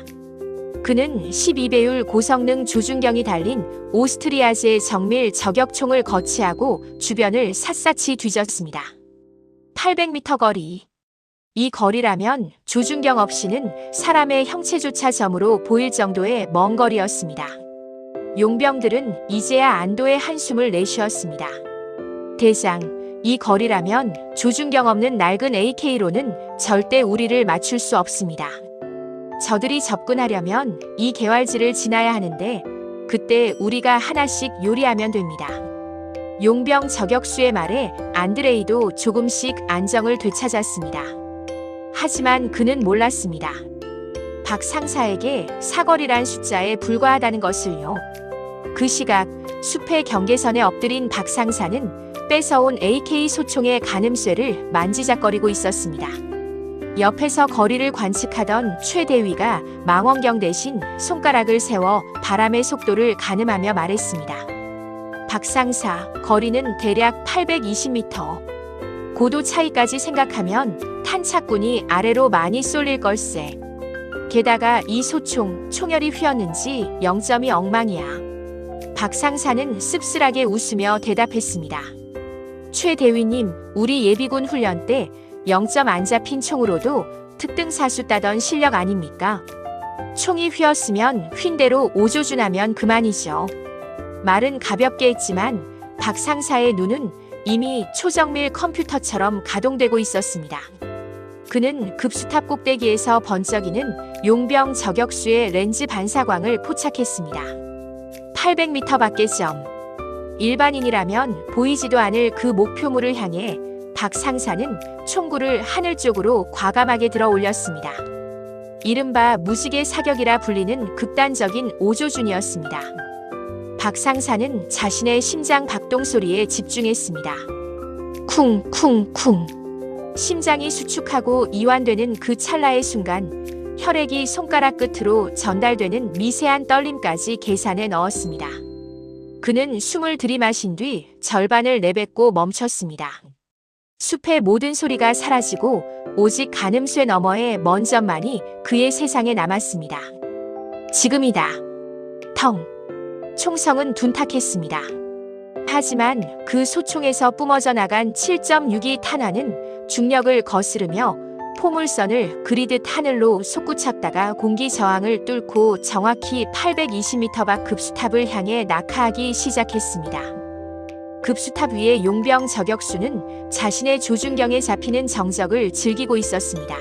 그는 12배율 고성능 조준경이 달린 오스트리아제 정밀 저격총을 거치하고 주변을 샅샅이 뒤졌습니다. 800m 거리. 이 거리라면 조준경 없이는 사람의 형체조차 점으로 보일 정도의 먼 거리였습니다. 용병들은 이제야 안도의 한숨을 내쉬었습니다. 대장, 이 거리라면 조준경 없는 낡은 AK로는 절대 우리를 맞출 수 없습니다. 저들이 접근하려면 이 개활지를 지나야 하는데 그때 우리가 하나씩 요리하면 됩니다. 용병 저격수의 말에 안드레이도 조금씩 안정을 되찾았습니다. 하지만 그는 몰랐습니다. 박 상사에게 사거리란 숫자에 불과하다는 것을요. 그 시각 숲의 경계선에 엎드린 박 상사는 뺏어온 AK 소총의 가늠쇠를 만지작거리고 있었습니다. 옆에서 거리를 관측하던 최 대위가 망원경 대신 손가락을 세워 바람의 속도를 가늠하며 말했습니다. 박 상사, 거리는 대략 820m. 고도 차이까지 생각하면 탄착군이 아래로 많이 쏠릴 걸세. 게다가 이 소총, 총열이 휘었는지 0점이 엉망이야. 박 상사는 씁쓸하게 웃으며 대답했습니다. 최 대위님, 우리 예비군 훈련 때 0점 안 잡힌 총으로도 특등사수 따던 실력 아닙니까? 총이 휘었으면 휜 대로 오조준하면 그만이죠. 말은 가볍게 했지만 박 상사의 눈은 이미 초정밀 컴퓨터처럼 가동되고 있었습니다. 그는 급수탑 꼭대기에서 번쩍이는 용병 저격수의 렌즈 반사광을 포착했습니다. 800m 밖의 점. 일반인이라면 보이지도 않을 그 목표물을 향해 박 상사는 총구를 하늘 쪽으로 과감하게 들어 올렸습니다. 이른바 무지개 사격이라 불리는 극단적인 오조준이었습니다. 박 상사는 자신의 심장 박동 소리에 집중했습니다. 쿵쿵쿵. 심장이 수축하고 이완되는 그 찰나의 순간 혈액이 손가락 끝으로 전달되는 미세한 떨림까지 계산해 넣었습니다. 그는 숨을 들이마신 뒤 절반을 내뱉고 멈췄습니다. 숲의 모든 소리가 사라지고 오직 가늠쇠 너머의 먼 점만이 그의 세상에 남았습니다. 지금이다. 텅. 총성은 둔탁했습니다. 하지만 그 소총에서 뿜어져 나간 7.62 탄환은 중력을 거스르며 포물선을 그리듯 하늘로 솟구쳤다가 공기 저항을 뚫고 정확히 820m 밖 급수탑을 향해 낙하하기 시작했습니다. 급수탑 위의 용병 저격수는 자신의 조준경에 잡히는 정적을 즐기고 있었습니다.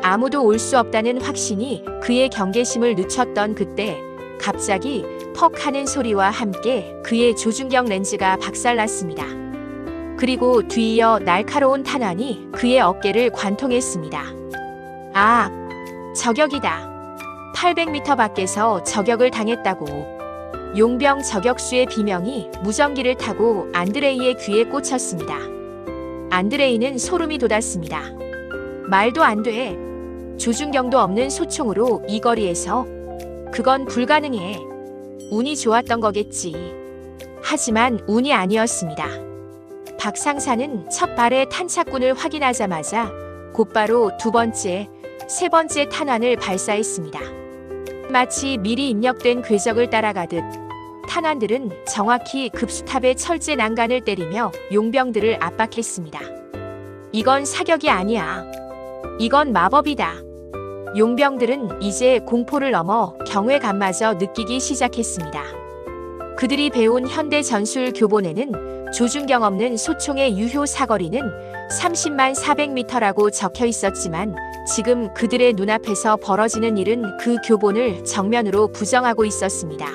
아무도 올 수 없다는 확신이 그의 경계심을 늦췄던 그때 갑자기 퍽 하는 소리와 함께 그의 조준경 렌즈가 박살났습니다. 그리고 뒤이어 날카로운 탄환이 그의 어깨를 관통했습니다. 아, 저격이다. 800m 밖에서 저격을 당했다고. 용병 저격수의 비명이 무전기를 타고 안드레이의 귀에 꽂혔습니다. 안드레이는 소름이 돋았습니다. 말도 안 돼. 조준경도 없는 소총으로 이 거리에서. 그건 불가능해. 운이 좋았던 거겠지. 하지만 운이 아니었습니다. 박 상사는 첫 발의 탄착군을 확인하자마자 곧바로 두 번째, 세 번째 탄환을 발사했습니다. 마치 미리 입력된 궤적을 따라가듯 탄환들은 정확히 급수탑의 철제 난간을 때리며 용병들을 압박했습니다. 이건 사격이 아니야. 이건 마법이다. 용병들은 이제 공포를 넘어 경외감마저 느끼기 시작했습니다. 그들이 배운 현대 전술 교본에는 조준경 없는 소총의 유효 사거리는 30만 400m라고 적혀 있었지만 지금 그들의 눈앞에서 벌어지는 일은 그 교본을 정면으로 부정하고 있었습니다.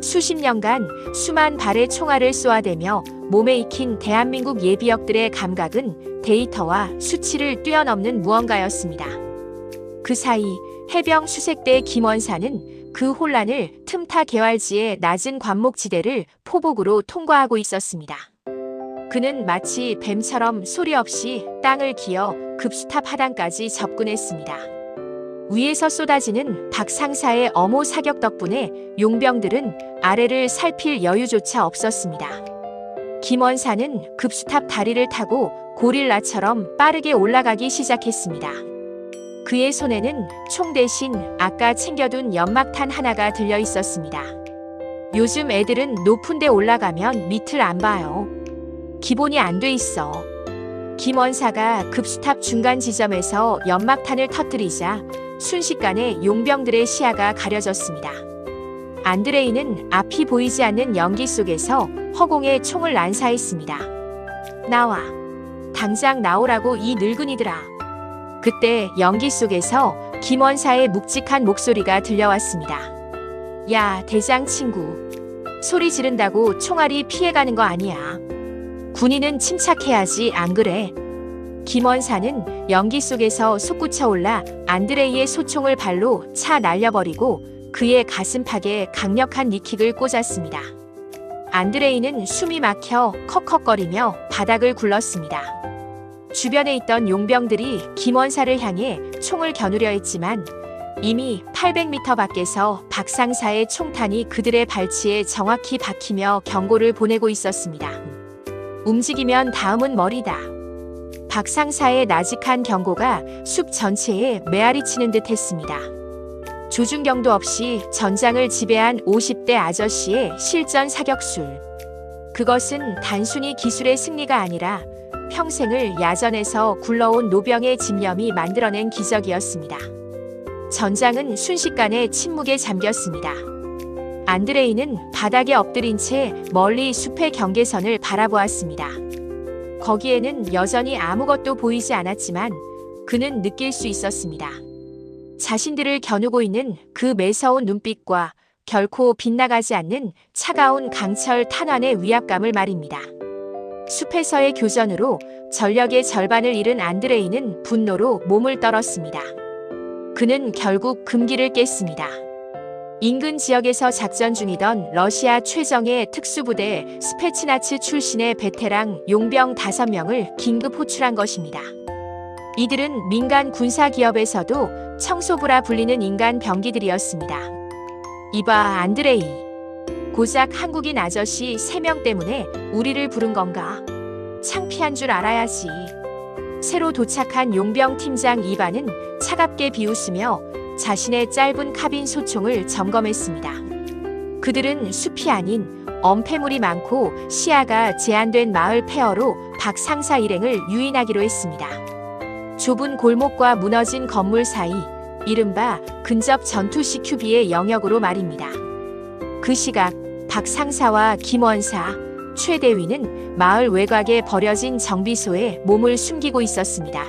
수십 년간 수만 발의 총알을 쏘아대며 몸에 익힌 대한민국 예비역들의 감각은 데이터와 수치를 뛰어넘는 무언가였습니다. 그 사이 해병 수색대 김원사는 그 혼란을 틈타 개활지의 낮은 관목지대를 포복으로 통과하고 있었습니다. 그는 마치 뱀처럼 소리 없이 땅을 기어 급수탑 하단까지 접근했습니다. 위에서 쏟아지는 박 상사의 엄호 사격 덕분에 용병들은 아래를 살필 여유조차 없었습니다. 김원사는 급수탑 다리를 타고 고릴라처럼 빠르게 올라가기 시작했습니다. 그의 손에는 총 대신 아까 챙겨둔 연막탄 하나가 들려 있었습니다. 요즘 애들은 높은 데 올라가면 밑을 안 봐요. 기본이 안 돼 있어. 김원사가 급수탑 중간 지점에서 연막탄을 터뜨리자 순식간에 용병들의 시야가 가려졌습니다. 안드레이는 앞이 보이지 않는 연기 속에서 허공에 총을 난사했습니다. 나와. 당장 나오라고 이 늙은이들아. 그때 연기 속에서 김원사의 묵직한 목소리가 들려왔습니다. 야, 대장 친구. 소리 지른다고 총알이 피해가는 거 아니야. 군인은 침착해야지, 안 그래? 김원사는 연기 속에서 솟구쳐 올라 안드레이의 소총을 발로 차 날려버리고 그의 가슴팍에 강력한 니킥을 꽂았습니다. 안드레이는 숨이 막혀 컥컥거리며 바닥을 굴렀습니다. 주변에 있던 용병들이 김원사를 향해 총을 겨누려 했지만 이미 800m 밖에서 박 상사의 총탄이 그들의 발치에 정확히 박히며 경고를 보내고 있었습니다. 움직이면 다음은 머리다. 박 상사의 나직한 경고가 숲 전체에 메아리치는 듯 했습니다. 조준경도 없이 전장을 지배한 50대 아저씨의 실전 사격술. 그것은 단순히 기술의 승리가 아니라 평생을 야전에서 굴러온 노병의 집념이 만들어낸 기적이었습니다. 전장은 순식간에 침묵에 잠겼습니다. 안드레이는 바닥에 엎드린 채 멀리 숲의 경계선을 바라보았습니다. 거기에는 여전히 아무것도 보이지 않았지만 그는 느낄 수 있었습니다. 자신들을 겨누고 있는 그 매서운 눈빛과 결코 빗나가지 않는 차가운 강철 탄환의 위압감을 말입니다. 숲에서의 교전으로 전력의 절반을 잃은 안드레이는 분노로 몸을 떨었습니다. 그는 결국 금기를 깼습니다. 인근 지역에서 작전 중이던 러시아 최정예 특수부대 스페츠나츠 출신의 베테랑 용병 5명을 긴급 호출한 것입니다. 이들은 민간 군사기업에서도 청소부라 불리는 인간 병기들이었습니다. 이봐, 안드레이. 고작 한국인 아저씨 3명 때문에 우리를 부른 건가? 창피한 줄 알아야지. 새로 도착한 용병 팀장 이반은 차갑게 비웃으며 자신의 짧은 카빈 소총을 점검했습니다. 그들은 숲이 아닌 엄폐물이 많고 시야가 제한된 마을 폐허로 박 상사 일행을 유인하기로 했습니다. 좁은 골목과 무너진 건물 사이, 이른바 근접 전투 CQB의 영역으로 말입니다. 그 시각 박 상사와 김원사, 최 대위는 마을 외곽에 버려진 정비소에 몸을 숨기고 있었습니다.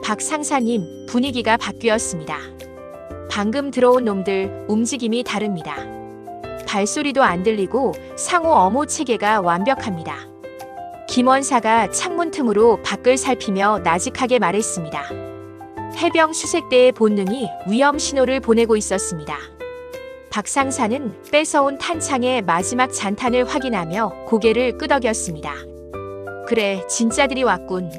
박 상사님, 분위기가 바뀌었습니다. 방금 들어온 놈들 움직임이 다릅니다. 발소리도 안 들리고 상호 엄호 체계가 완벽합니다. 김원사가 창문 틈으로 밖을 살피며 나직하게 말했습니다. 해병 수색대의 본능이 위험 신호를 보내고 있었습니다. 박 상사는 뺏어온 탄창의 마지막 잔탄을 확인하며 고개를 끄덕였습니다. 그래, 진짜들이 왔군.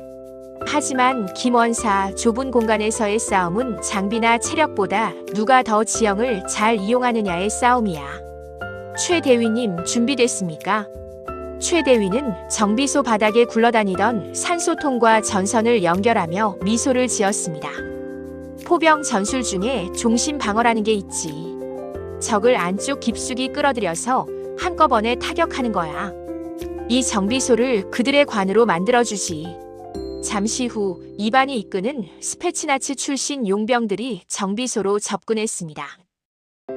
하지만 김원사, 좁은 공간에서의 싸움은 장비나 체력보다 누가 더 지형을 잘 이용하느냐의 싸움이야. 최 대위님, 준비됐습니까? 최 대위는 정비소 바닥에 굴러다니던 산소통과 전선을 연결하며 미소를 지었습니다. 포병 전술 중에 종심 방어라는 게 있지. 적을 안쪽 깊숙이 끌어들여서 한꺼번에 타격하는 거야. 이 정비소를 그들의 관으로 만들어주지. 잠시 후 이반이 이끄는 스페츠나츠 출신 용병들이 정비소로 접근했습니다.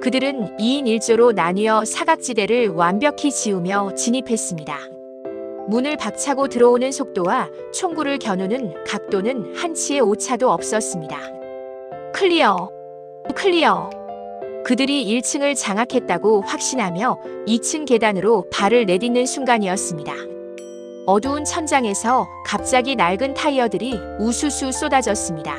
그들은 2인 1조로 나뉘어 사각지대를 완벽히 지우며 진입했습니다. 문을 박차고 들어오는 속도와 총구를 겨누는 각도는 한치의 오차도 없었습니다. 클리어! 클리어! 그들이 1층을 장악했다고 확신하며 2층 계단으로 발을 내딛는 순간이었습니다. 어두운 천장에서 갑자기 낡은 타이어들이 우수수 쏟아졌습니다.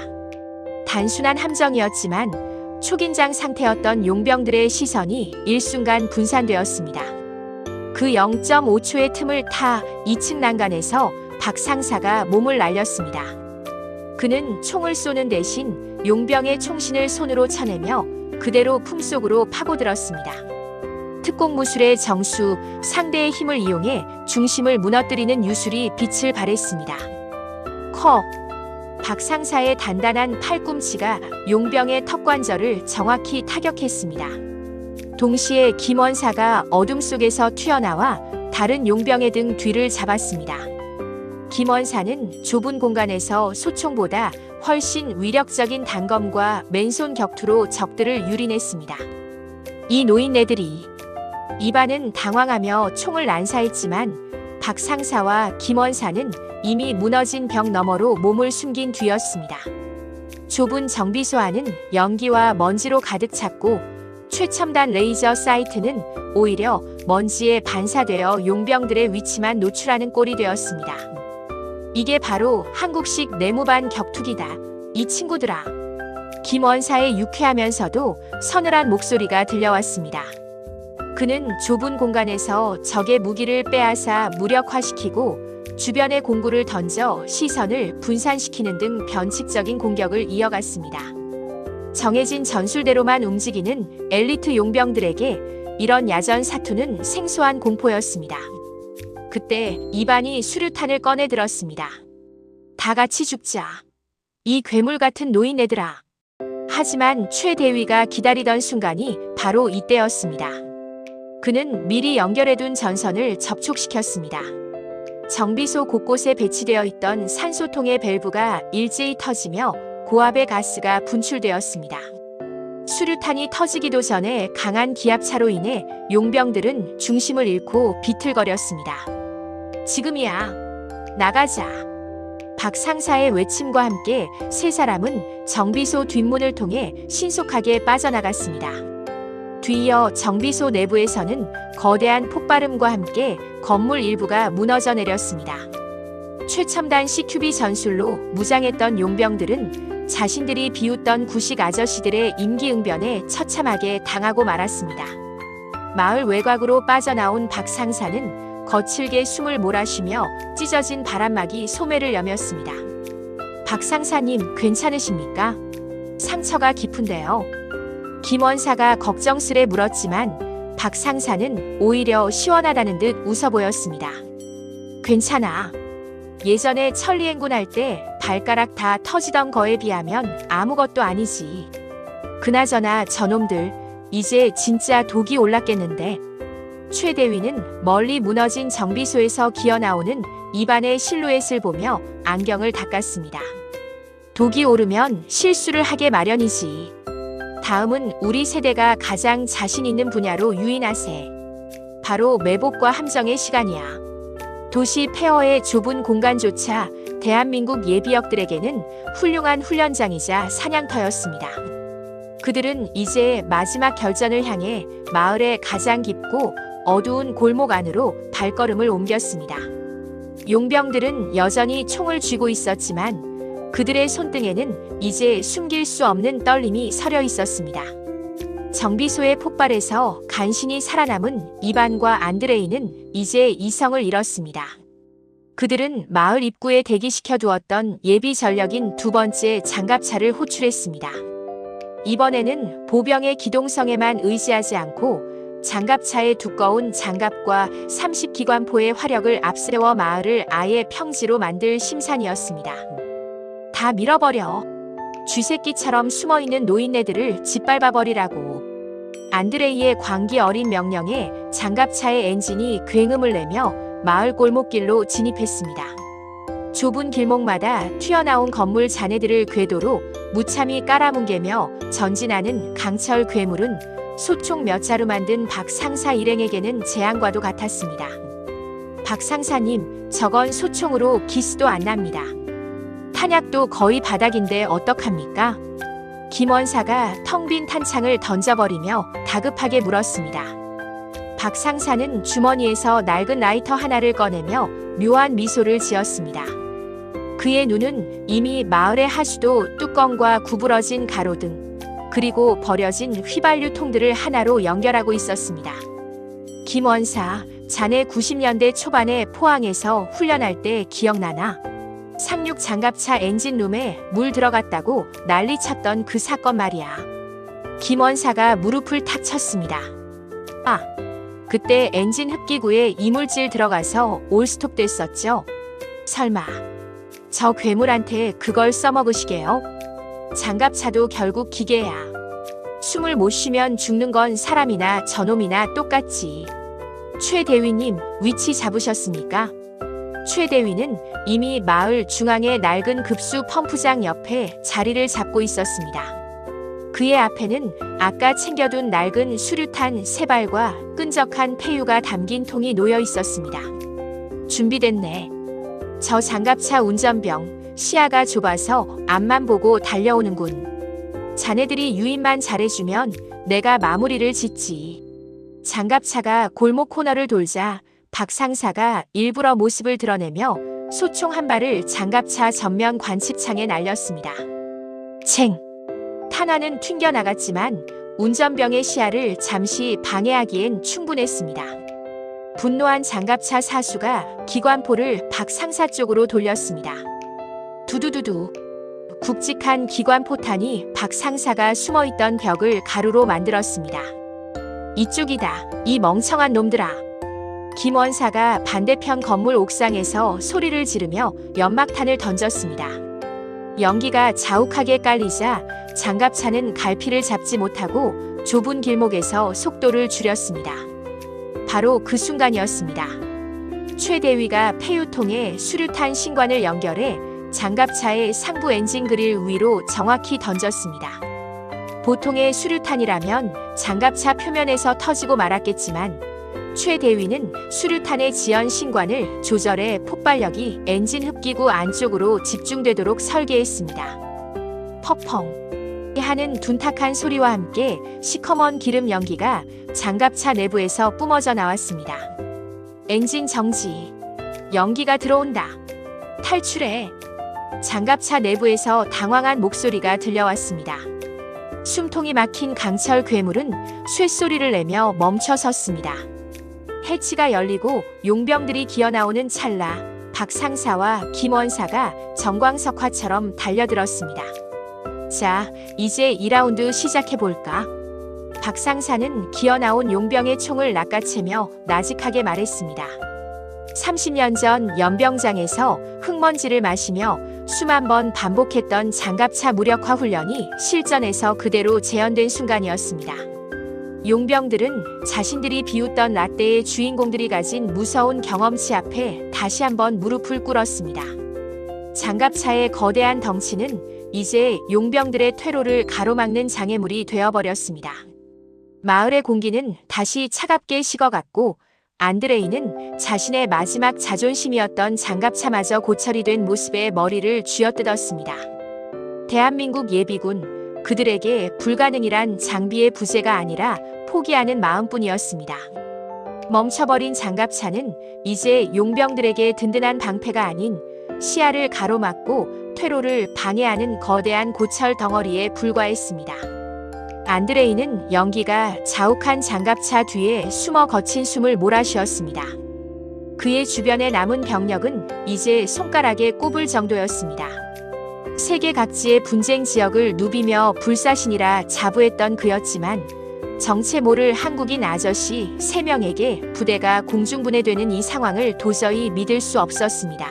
단순한 함정이었지만 초긴장 상태였던 용병들의 시선이 일순간 분산되었습니다. 그 0.5초의 틈을 타 2층 난간에서 박 상사가 몸을 날렸습니다. 그는 총을 쏘는 대신 용병의 총신을 손으로 쳐내며 그대로 품속으로 파고들었습니다. 특공무술의 정수, 상대의 힘을 이용해 중심을 무너뜨리는 유술이 빛을 발했습니다. 컥! 박 상사의 단단한 팔꿈치가 용병의 턱관절을 정확히 타격했습니다. 동시에 김원사가 어둠 속에서 튀어나와 다른 용병의 등 뒤를 잡았습니다. 김원사는 좁은 공간에서 소총보다 훨씬 위력적인 단검과 맨손 격투로 적들을 유린했습니다. 이 노인네들이. 이반은 당황하며 총을 난사했지만 박 상사와 김원사는 이미 무너진 벽 너머로 몸을 숨긴 뒤였습니다. 좁은 정비소 안은 연기와 먼지로 가득 찼고 최첨단 레이저 사이트는 오히려 먼지에 반사되어 용병들의 위치만 노출하는 꼴이 되었습니다. 이게 바로 한국식 내무반 격투기다. 이 친구들아. 김원사의 유쾌하면서도 서늘한 목소리가 들려왔습니다. 그는 좁은 공간에서 적의 무기를 빼앗아 무력화시키고 주변의 공구를 던져 시선을 분산시키는 등 변칙적인 공격을 이어갔습니다. 정해진 전술대로만 움직이는 엘리트 용병들에게 이런 야전 사투는 생소한 공포였습니다. 그때 이반이 수류탄을 꺼내 들었습니다. 다 같이 죽자. 이 괴물 같은 노인네들아. 하지만 최 대위가 기다리던 순간이 바로 이때였습니다. 그는 미리 연결해둔 전선을 접촉시켰습니다. 정비소 곳곳에 배치되어 있던 산소통의 밸브가 일제히 터지며 고압의 가스가 분출되었습니다. 수류탄이 터지기도 전에 강한 기압차로 인해 용병들은 중심을 잃고 비틀거렸습니다. 지금이야. 나가자. 박 상사의 외침과 함께 세 사람은 정비소 뒷문을 통해 신속하게 빠져나갔습니다. 뒤이어 정비소 내부에서는 거대한 폭발음과 함께 건물 일부가 무너져 내렸습니다. 최첨단 CQB 전술로 무장했던 용병들은 자신들이 비웃던 구식 아저씨들의 임기응변에 처참하게 당하고 말았습니다. 마을 외곽으로 빠져나온 박 상사는 거칠게 숨을 몰아쉬며 찢어진 바람막이 소매를 여몄습니다. 박 상사님, 괜찮으십니까? 상처가 깊은데요. 김 원사가 걱정스레 물었지만 박 상사는 오히려 시원하다는 듯 웃어 보였습니다. 괜찮아. 예전에 천리행군 할 때 발가락 다 터지던 거에 비하면 아무것도 아니지. 그나저나 저놈들 이제 진짜 독이 올랐겠는데. 최 대위는 멀리 무너진 정비소에서 기어나오는 이반의 실루엣을 보며 안경을 닦았습니다. 독이 오르면 실수를 하게 마련이지. 다음은 우리 세대가 가장 자신 있는 분야로 유인하세. 바로 매복과 함정의 시간이야. 도시 폐허의 좁은 공간조차 대한민국 예비역들에게는 훌륭한 훈련장이자 사냥터였습니다. 그들은 이제 마지막 결전을 향해 마을의 가장 깊고 어두운 골목 안으로 발걸음을 옮겼습니다. 용병들은 여전히 총을 쥐고 있었지만 그들의 손등에는 이제 숨길 수 없는 떨림이 서려 있었습니다. 정비소의 폭발에서 간신히 살아남은 이반과 안드레이는 이제 이성을 잃었습니다. 그들은 마을 입구에 대기시켜 두었던 예비 전력인 두 번째 장갑차를 호출했습니다. 이번에는 보병의 기동성에만 의지하지 않고 장갑차의 두꺼운 장갑과 30기관포의 화력을 앞세워 마을을 아예 평지로 만들 심산이었습니다. 다 밀어버려. 쥐새끼처럼 숨어있는 노인네들을 짓밟아버리라고. 안드레이의 광기 어린 명령에 장갑차의 엔진이 굉음을 내며 마을 골목길로 진입했습니다. 좁은 길목마다 튀어나온 건물 잔해들을 궤도로 무참히 깔아뭉개며 전진하는 강철 괴물은 소총 몇 자루 만든 박 상사 일행에게는 재앙과도 같았습니다. 박 상사님, 저건 소총으로 기스도 안 납니다. 탄약도 거의 바닥인데 어떡합니까? 김 원사가 텅 빈 탄창을 던져버리며 다급하게 물었습니다. 박 상사는 주머니에서 낡은 라이터 하나를 꺼내며 묘한 미소를 지었습니다. 그의 눈은 이미 마을의 하수도 뚜껑과 구부러진 가로등, 그리고 버려진 휘발유 통들을 하나로 연결하고 있었습니다. 김 원사, 자네 90년대 초반에 포항에서 훈련할 때 기억나나? 상륙 장갑차 엔진룸에 물 들어갔다고 난리쳤던 그 사건 말이야. 김 원사가 무릎을 탁 쳤습니다. 아, 그때 엔진 흡기구에 이물질 들어가서 올스톱 됐었죠? 설마 저 괴물한테 그걸 써먹으시게요? 장갑차도 결국 기계야. 숨을 못 쉬면 죽는 건 사람이나 저놈이나 똑같지. 최 대위님, 위치 잡으셨습니까? 최 대위는 이미 마을 중앙의 낡은 급수 펌프장 옆에 자리를 잡고 있었습니다. 그의 앞에는 아까 챙겨둔 낡은 수류탄 3발과 끈적한 폐유가 담긴 통이 놓여 있었습니다. 준비됐네. 저 장갑차 운전병, 시야가 좁아서 앞만 보고 달려오는군. 자네들이 유인만 잘해주면 내가 마무리를 짓지. 장갑차가 골목 코너를 돌자 박 상사가 일부러 모습을 드러내며 소총 한 발을 장갑차 전면 관측창에 날렸습니다. 챙! 탄환은 튕겨나갔지만 운전병의 시야를 잠시 방해하기엔 충분했습니다. 분노한 장갑차 사수가 기관포를 박 상사 쪽으로 돌렸습니다. 두두두두. 굵직한 기관포탄이 박 상사가 숨어있던 벽을 가루로 만들었습니다. 이쪽이다, 이 멍청한 놈들아. 김 원사가 반대편 건물 옥상에서 소리를 지르며 연막탄을 던졌습니다. 연기가 자욱하게 깔리자 장갑차는 갈피를 잡지 못하고 좁은 길목에서 속도를 줄였습니다. 바로 그 순간이었습니다. 최 대위가 폐유통에 수류탄 신관을 연결해 장갑차의 상부 엔진 그릴 위로 정확히 던졌습니다. 보통의 수류탄이라면 장갑차 표면에서 터지고 말았겠지만 최 대위는 수류탄의 지연 신관을 조절해 폭발력이 엔진 흡기구 안쪽으로 집중되도록 설계했습니다. 펑펑 하는 둔탁한 소리와 함께 시커먼 기름 연기가 장갑차 내부에서 뿜어져 나왔습니다. 엔진 정지. 연기가 들어온다. 탈출해. 장갑차 내부에서 당황한 목소리가 들려왔습니다. 숨통이 막힌 강철 괴물은 쇳소리를 내며 멈춰 섰습니다. 해치가 열리고 용병들이 기어나오는 찰나 박 상사와 김 원사가 정광석화처럼 달려들었습니다. 자, 이제 2라운드 시작해볼까? 박 상사는 기어나온 용병의 총을 낚아채며 나직하게 말했습니다. 30년 전 연병장에서 흙먼지를 마시며 수만 번 반복했던 장갑차 무력화 훈련이 실전에서 그대로 재현된 순간이었습니다. 용병들은 자신들이 비웃던 라떼의 주인공들이 가진 무서운 경험치 앞에 다시 한번 무릎을 꿇었습니다. 장갑차의 거대한 덩치는 이제 용병들의 퇴로를 가로막는 장애물이 되어버렸습니다. 마을의 공기는 다시 차갑게 식어갔고 안드레이는 자신의 마지막 자존심이었던 장갑차마저 고철이 된 모습에 머리를 쥐어뜯었습니다. 대한민국 예비군, 그들에게 불가능이란 장비의 부재가 아니라 포기하는 마음뿐이었습니다. 멈춰버린 장갑차는 이제 용병들에게 든든한 방패가 아닌 시야를 가로막고 퇴로를 방해하는 거대한 고철 덩어리에 불과했습니다. 안드레이는 연기가 자욱한 장갑차 뒤에 숨어 거친 숨을 몰아쉬었습니다. 그의 주변에 남은 병력은 이제 손가락에 꼽을 정도였습니다. 세계 각지의 분쟁 지역을 누비며 불사신이라 자부했던 그였지만 정체 모를 한국인 아저씨 3명에게 부대가 공중분해되는 이 상황을 도저히 믿을 수 없었습니다.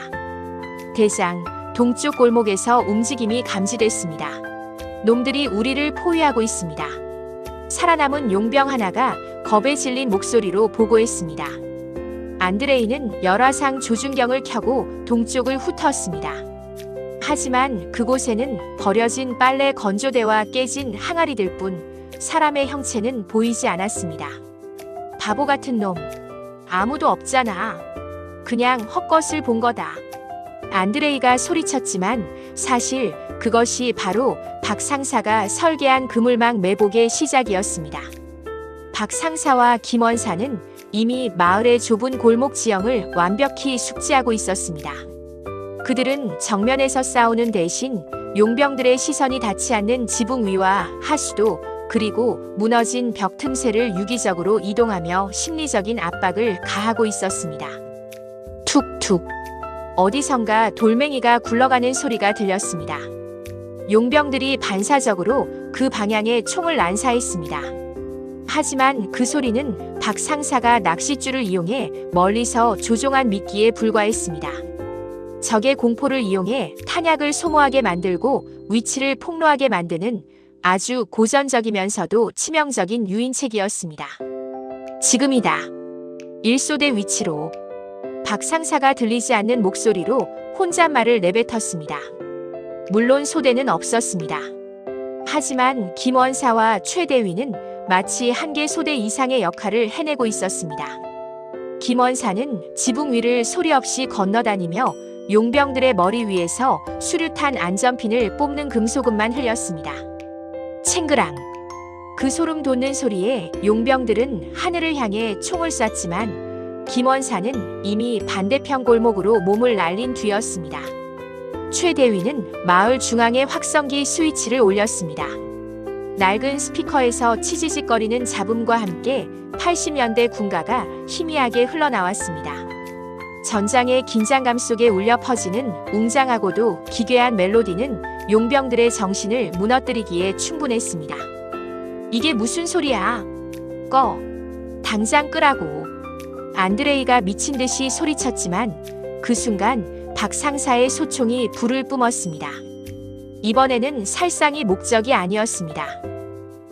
대장, 동쪽 골목에서 움직임이 감지됐습니다. 놈들이 우리를 포위하고 있습니다. 살아남은 용병 하나가 겁에 질린 목소리로 보고했습니다. 안드레이는 열화상 조준경을 켜고 동쪽을 훑었습니다. 하지만 그곳에는 버려진 빨래 건조대와 깨진 항아리들 뿐 사람의 형체는 보이지 않았습니다. 바보 같은 놈. 아무도 없잖아. 그냥 헛것을 본 거다. 안드레이가 소리쳤지만 사실 그것이 바로 박 상사가 설계한 그물망 매복의 시작이었습니다. 박 상사와 김 원사는 이미 마을의 좁은 골목 지형을 완벽히 숙지하고 있었습니다. 그들은 정면에서 싸우는 대신 용병들의 시선이 닿지 않는 지붕 위와 하수도 그리고 무너진 벽 틈새를 유기적으로 이동하며 심리적인 압박을 가하고 있었습니다. 툭툭. 어디선가 돌멩이가 굴러가는 소리가 들렸습니다. 용병들이 반사적으로 그 방향에 총을 난사했습니다. 하지만 그 소리는 박 상사가 낚싯줄을 이용해 멀리서 조종한 미끼에 불과했습니다. 적의 공포를 이용해 탄약을 소모하게 만들고 위치를 폭로하게 만드는 아주 고전적이면서도 치명적인 유인책이었습니다. 지금이다. 일소대 위치로. 박 상사가 들리지 않는 목소리로 혼잣말을 내뱉었습니다. 물론 소대는 없었습니다. 하지만 김 원사와 최 대위는 마치 한 개 소대 이상의 역할을 해내고 있었습니다. 김 원사는 지붕 위를 소리 없이 건너다니며 용병들의 머리 위에서 수류탄 안전핀을 뽑는 금소금만 흘렸습니다. 챙그랑. 그 소름 돋는 소리에 용병들은 하늘을 향해 총을 쐈지만 김 원사는 이미 반대편 골목으로 몸을 날린 뒤였습니다. 최 대위는 마을 중앙에 확성기 스위치를 올렸습니다. 낡은 스피커에서 치지직거리는 잡음과 함께 80년대 군가가 희미하게 흘러나왔습니다. 전장의 긴장감 속에 울려 퍼지는 웅장하고도 기괴한 멜로디는 용병들의 정신을 무너뜨리기에 충분했습니다. 이게 무슨 소리야? 꺼. 당장 끄라고. 안드레이가 미친 듯이 소리쳤지만 그 순간 박 상사의 소총이 불을 뿜었습니다. 이번에는 살상이 목적이 아니었습니다.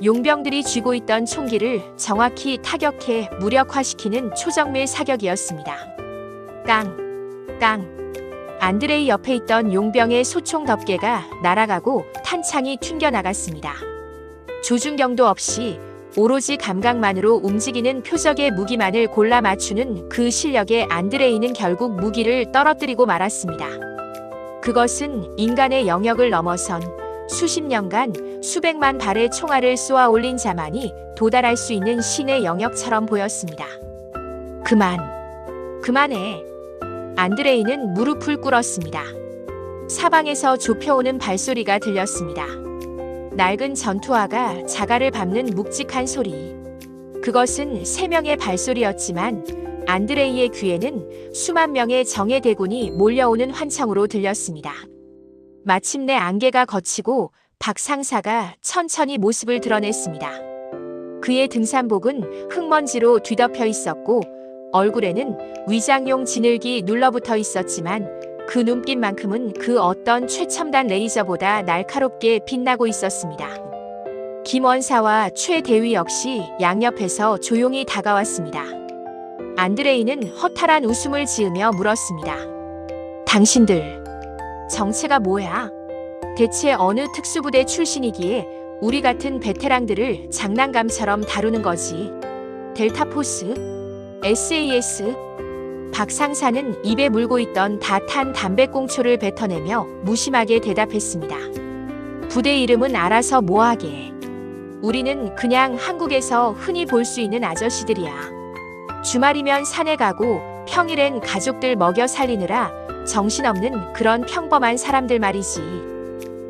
용병들이 쥐고 있던 총기를 정확히 타격해 무력화시키는 초정밀 사격이었습니다. 깡! 깡! 안드레이 옆에 있던 용병의 소총 덮개가 날아가고 탄창이 튕겨나갔습니다. 조준경도 없이 오로지 감각만으로 움직이는 표적의 무기만을 골라 맞추는 그 실력에 안드레이는 결국 무기를 떨어뜨리고 말았습니다. 그것은 인간의 영역을 넘어선 수십 년간 수백만 발의 총알을 쏘아 올린 자만이 도달할 수 있는 신의 영역처럼 보였습니다. 그만해. 안드레이는 무릎을 꿇었습니다. 사방에서 좁혀오는 발소리가 들렸습니다. 낡은 전투화가 자갈을 밟는 묵직한 소리. 그것은 3명의 발소리였지만 안드레이의 귀에는 수만 명의 정예 대군이 몰려오는 환청으로 들렸습니다. 마침내 안개가 걷히고 박 상사가 천천히 모습을 드러냈습니다. 그의 등산복은 흙먼지로 뒤덮여 있었고 얼굴에는 위장용 진흙이 눌러붙어 있었지만 그 눈빛만큼은 그 어떤 최첨단 레이저보다 날카롭게 빛나고 있었습니다. 김원사와 최 대위 역시 양옆에서 조용히 다가왔습니다. 안드레이는 허탈한 웃음을 지으며 물었습니다. 당신들 정체가 뭐야? 대체 어느 특수부대 출신이기에 우리 같은 베테랑들을 장난감처럼 다루는 거지? 델타포스? SAS? 박 상사는 입에 물고 있던 다 탄 담배꽁초를 뱉어내며 무심하게 대답했습니다. 부대 이름은 알아서 뭐하게. 우리는 그냥 한국에서 흔히 볼 수 있는 아저씨들이야. 주말이면 산에 가고 평일엔 가족들 먹여 살리느라 정신없는 그런 평범한 사람들 말이지.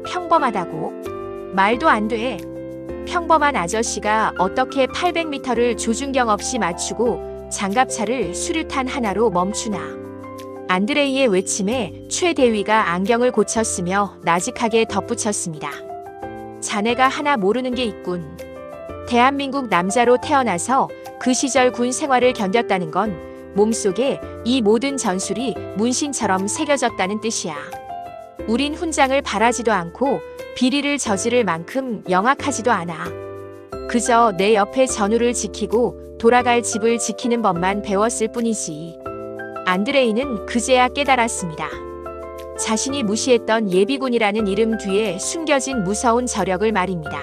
평범하다고? 말도 안 돼. 평범한 아저씨가 어떻게 800m를 조준경 없이 맞추고 장갑차를 수류탄 하나로 멈추나. 안드레이의 외침에 최 대위가 안경을 고쳤으며 나직하게 덧붙였습니다. 자네가 하나 모르는 게 있군. 대한민국 남자로 태어나서 그 시절 군 생활을 견뎠다는 건 몸속에 이 모든 전술이 문신처럼 새겨졌다는 뜻이야. 우린 훈장을 바라지도 않고 비리를 저지를 만큼 영악하지도 않아. 그저 내 옆에 전우를 지키고 돌아갈 집을 지키는 법만 배웠을 뿐이지. 안드레이는 그제야 깨달았습니다. 자신이 무시했던 예비군이라는 이름 뒤에 숨겨진 무서운 저력을 말입니다.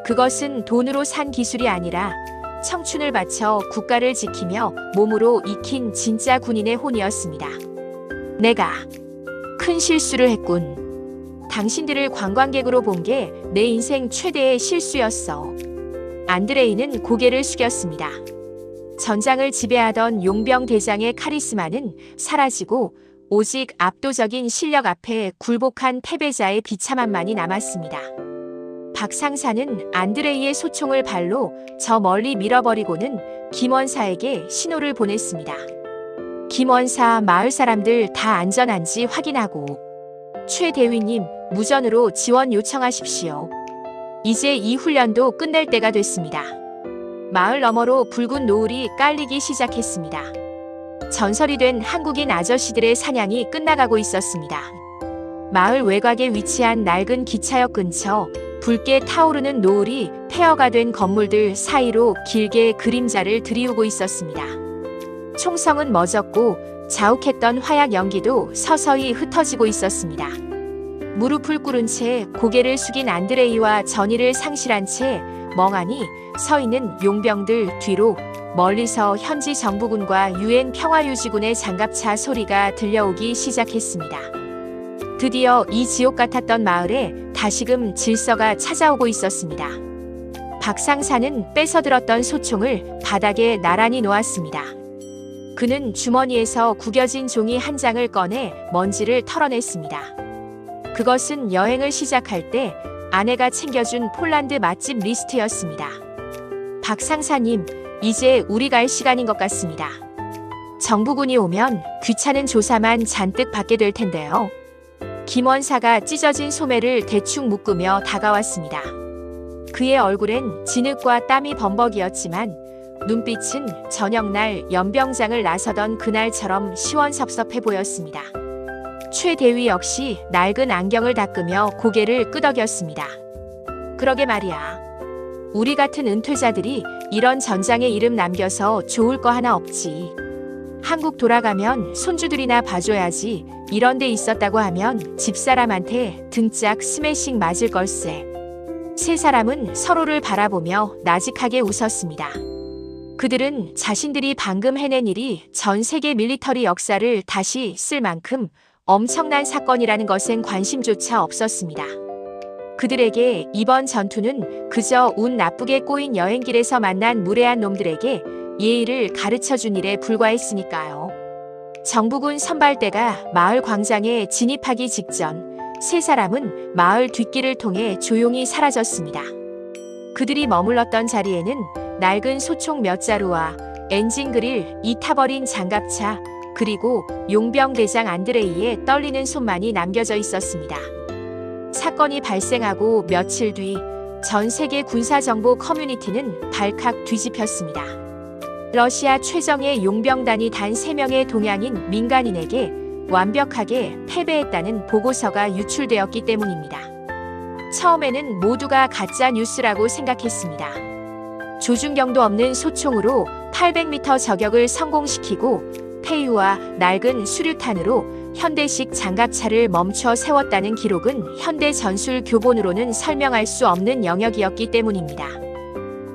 그것은 돈으로 산 기술이 아니라 청춘을 바쳐 국가를 지키며 몸으로 익힌 진짜 군인의 혼이었습니다. 내가 큰 실수를 했군. 당신들을 관광객으로 본 게 내 인생 최대의 실수였어. 안드레이는 고개를 숙였습니다. 전장을 지배하던 용병 대장의 카리스마는 사라지고 오직 압도적인 실력 앞에 굴복한 패배자의 비참함만이 남았습니다. 박 상사는 안드레이의 소총을 발로 저 멀리 밀어버리고는 김원사에게 신호를 보냈습니다. 김원사 마을 사람들 다 안전한지 확인하고 최 대위님 무전으로 지원 요청하십시오. 이제 이 훈련도 끝낼 때가 됐습니다. 마을 너머로 붉은 노을이 깔리기 시작했습니다. 전설이 된 한국인 아저씨들의 사냥이 끝나가고 있었습니다. 마을 외곽에 위치한 낡은 기차역 근처 붉게 타오르는 노을이 폐허가 된 건물들 사이로 길게 그림자를 들이우고 있었습니다. 총성은 멎었고 자욱했던 화약 연기도 서서히 흩어지고 있었습니다. 무릎을 꿇은 채 고개를 숙인 안드레이와 전의를 상실한 채 멍하니 서 있는 용병들 뒤로 멀리서 현지 정부군과 유엔 평화유지군의 장갑차 소리가 들려오기 시작했습니다. 드디어 이 지옥 같았던 마을에 다시금 질서가 찾아오고 있었습니다. 박 상사는 뺏어들었던 소총을 바닥에 나란히 놓았습니다. 그는 주머니에서 구겨진 종이 한 장을 꺼내 먼지를 털어냈습니다. 그것은 여행을 시작할 때 아내가 챙겨준 폴란드 맛집 리스트였습니다. 박 상사님, 이제 우리 갈 시간인 것 같습니다. 정부군이 오면 귀찮은 조사만 잔뜩 받게 될 텐데요. 김원사가 찢어진 소매를 대충 묶으며 다가왔습니다. 그의 얼굴엔 진흙과 땀이 범벅이었지만 눈빛은 저녁날 연병장을 나서던 그날처럼 시원섭섭해 보였습니다. 최 대위 역시 낡은 안경을 닦으며 고개를 끄덕였습니다. 그러게 말이야. 우리 같은 은퇴자들이 이런 전장에 이름 남겨서 좋을 거 하나 없지. 한국 돌아가면 손주들이나 봐줘야지. 이런 데 있었다고 하면 집사람한테 등짝 스매싱 맞을 걸세. 세 사람은 서로를 바라보며 나직하게 웃었습니다. 그들은 자신들이 방금 해낸 일이 전 세계 밀리터리 역사를 다시 쓸 만큼 엄청난 사건이라는 것엔 관심조차 없었습니다. 그들에게 이번 전투는 그저 운 나쁘게 꼬인 여행길에서 만난 무례한 놈들에게 예의를 가르쳐준 일에 불과했으니까요. 정부군 선발대가 마을 광장에 진입하기 직전 세 사람은 마을 뒷길을 통해 조용히 사라졌습니다. 그들이 머물렀던 자리에는 낡은 소총 몇 자루와 엔진 그릴, 이타버린 장갑차, 그리고 용병 대장 안드레이의 떨리는 손만이 남겨져 있었습니다. 사건이 발생하고 며칠 뒤 전 세계 군사정보 커뮤니티는 발칵 뒤집혔습니다. 러시아 최정예 용병단이 단 3명의 동양인 민간인에게 완벽하게 패배했다는 보고서가 유출되었기 때문입니다. 처음에는 모두가 가짜 뉴스라고 생각했습니다. 조준경도 없는 소총으로 800m 저격을 성공시키고 폐유와 낡은 수류탄으로 현대식 장갑차를 멈춰 세웠다는 기록은 현대 전술 교본으로는 설명할 수 없는 영역이었기 때문입니다.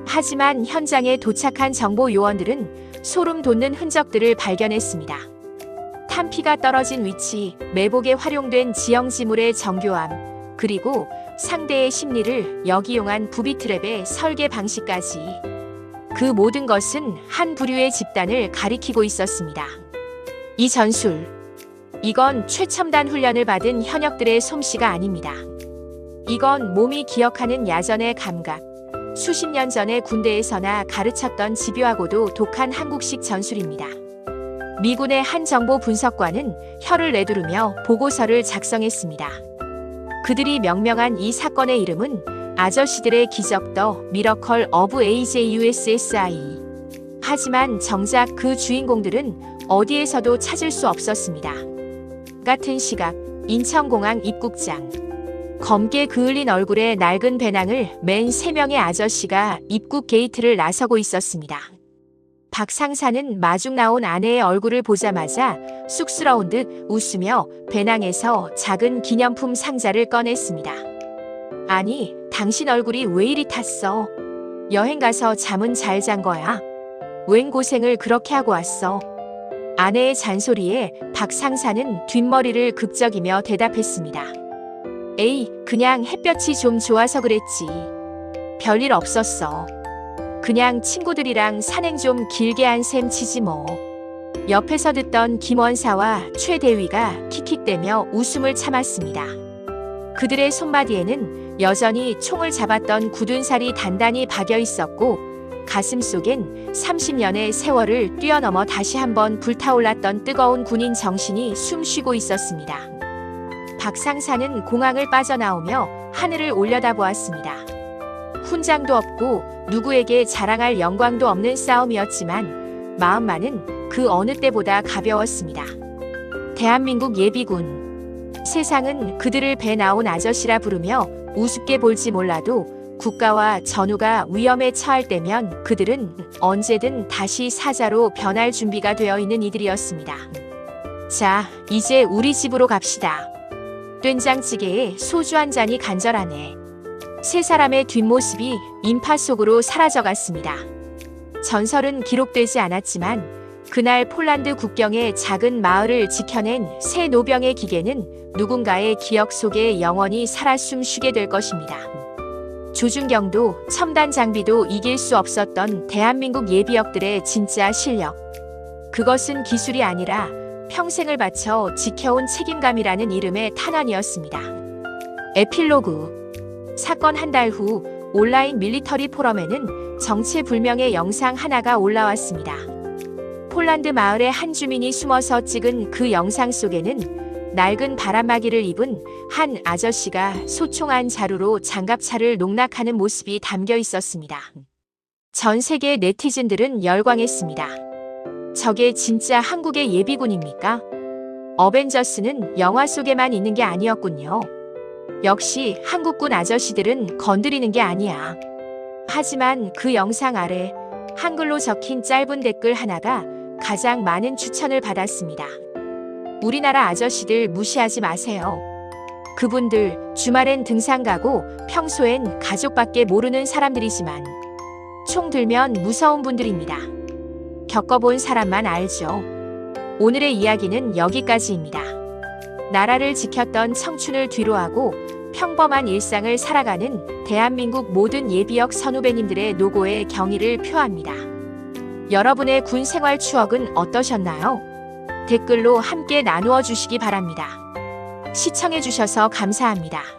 하지만 현장에 도착한 정보 요원들은 소름 돋는 흔적들을 발견했습니다. 탄피가 떨어진 위치, 매복에 활용된 지형지물의 정교함, 그리고 상대의 심리를 역이용한 부비트랩의 설계 방식까지. 그 모든 것은 한 부류의 집단을 가리키고 있었습니다. 이 전술, 이건 최첨단 훈련을 받은 현역들의 솜씨가 아닙니다. 이건 몸이 기억하는 야전의 감각, 수십 년 전에 군대에서나 가르쳤던 집요하고도 독한 한국식 전술입니다. 미군의 한 정보 분석관은 혀를 내두르며 보고서를 작성했습니다. 그들이 명명한 이 사건의 이름은 아저씨들의 기적 더 미러컬 오브 AJUSSI. 하지만 정작 그 주인공들은 어디에서도 찾을 수 없었습니다. 같은 시각 인천공항 입국장. 검게 그을린 얼굴에 낡은 배낭을 맨 3명의 아저씨가 입국 게이트를 나서고 있었습니다. 박 상사는 마중 나온 아내의 얼굴을 보자마자 쑥스러운 듯 웃으며 배낭에서 작은 기념품 상자를 꺼냈습니다. 아니, 당신 얼굴이 왜 이리 탔어? 여행 가서 잠은 잘 잔 거야? 웬 고생을 그렇게 하고 왔어? 아내의 잔소리에 박 상사는 뒷머리를 극적이며 대답했습니다. 에이, 그냥 햇볕이 좀 좋아서 그랬지. 별일 없었어. 그냥 친구들이랑 산행 좀 길게 한 셈 치지 뭐. 옆에서 듣던 김원사와 최 대위가 킥킥대며 웃음을 참았습니다. 그들의 손바디에는 여전히 총을 잡았던 굳은 살이 단단히 박여 있었고 가슴 속엔 30년의 세월을 뛰어넘어 다시 한번 불타올랐던 뜨거운 군인 정신이 숨쉬고 있었습니다. 박 상사는 공항을 빠져나오며 하늘을 올려다보았습니다. 훈장도 없고 누구에게 자랑할 영광도 없는 싸움이었지만 마음만은 그 어느 때보다 가벼웠습니다. 대한민국 예비군. 세상은 그들을 배 나온 아저씨라 부르며 우습게 볼지 몰라도 국가와 전우가 위험에 처할 때면 그들은 언제든 다시 사자로 변할 준비가 되어 있는 이들이었습니다. 자, 이제 우리 집으로 갑시다. 된장찌개에 소주 한 잔이 간절하네. 세 사람의 뒷모습이 인파 속으로 사라져갔습니다. 전설은 기록되지 않았지만 그날 폴란드 국경의 작은 마을을 지켜낸 새 노병의 기계는 누군가의 기억 속에 영원히 살아 숨쉬게 될 것입니다. 조준경도 첨단 장비도 이길 수 없었던 대한민국 예비역들의 진짜 실력. 그것은 기술이 아니라 평생을 바쳐 지켜온 책임감이라는 이름의 탄환이었습니다. 에필로그. 사건 한 달 후 온라인 밀리터리 포럼에는 정체불명의 영상 하나가 올라왔습니다. 폴란드 마을의 한 주민이 숨어서 찍은 그 영상 속에는 낡은 바람막이를 입은 한 아저씨가 소총 한 자루로 장갑차를 농락하는 모습이 담겨 있었습니다. 전 세계 네티즌들은 열광했습니다. 저게 진짜 한국의 예비군입니까? 어벤져스는 영화 속에만 있는 게 아니었군요. 역시 한국군 아저씨들은 건드리는 게 아니야. 하지만 그 영상 아래 한글로 적힌 짧은 댓글 하나가 가장 많은 추천을 받았습니다. 우리나라 아저씨들 무시하지 마세요. 그분들 주말엔 등산 가고 평소엔 가족밖에 모르는 사람들이지만 총 들면 무서운 분들입니다. 겪어본 사람만 알죠. 오늘의 이야기는 여기까지입니다. 나라를 지켰던 청춘을 뒤로하고 평범한 일상을 살아가는 대한민국 모든 예비역 선후배님들의 노고에 경의를 표합니다. 여러분의 군 생활 추억은 어떠셨나요? 댓글로 함께 나누어 주시기 바랍니다. 시청해주셔서 감사합니다.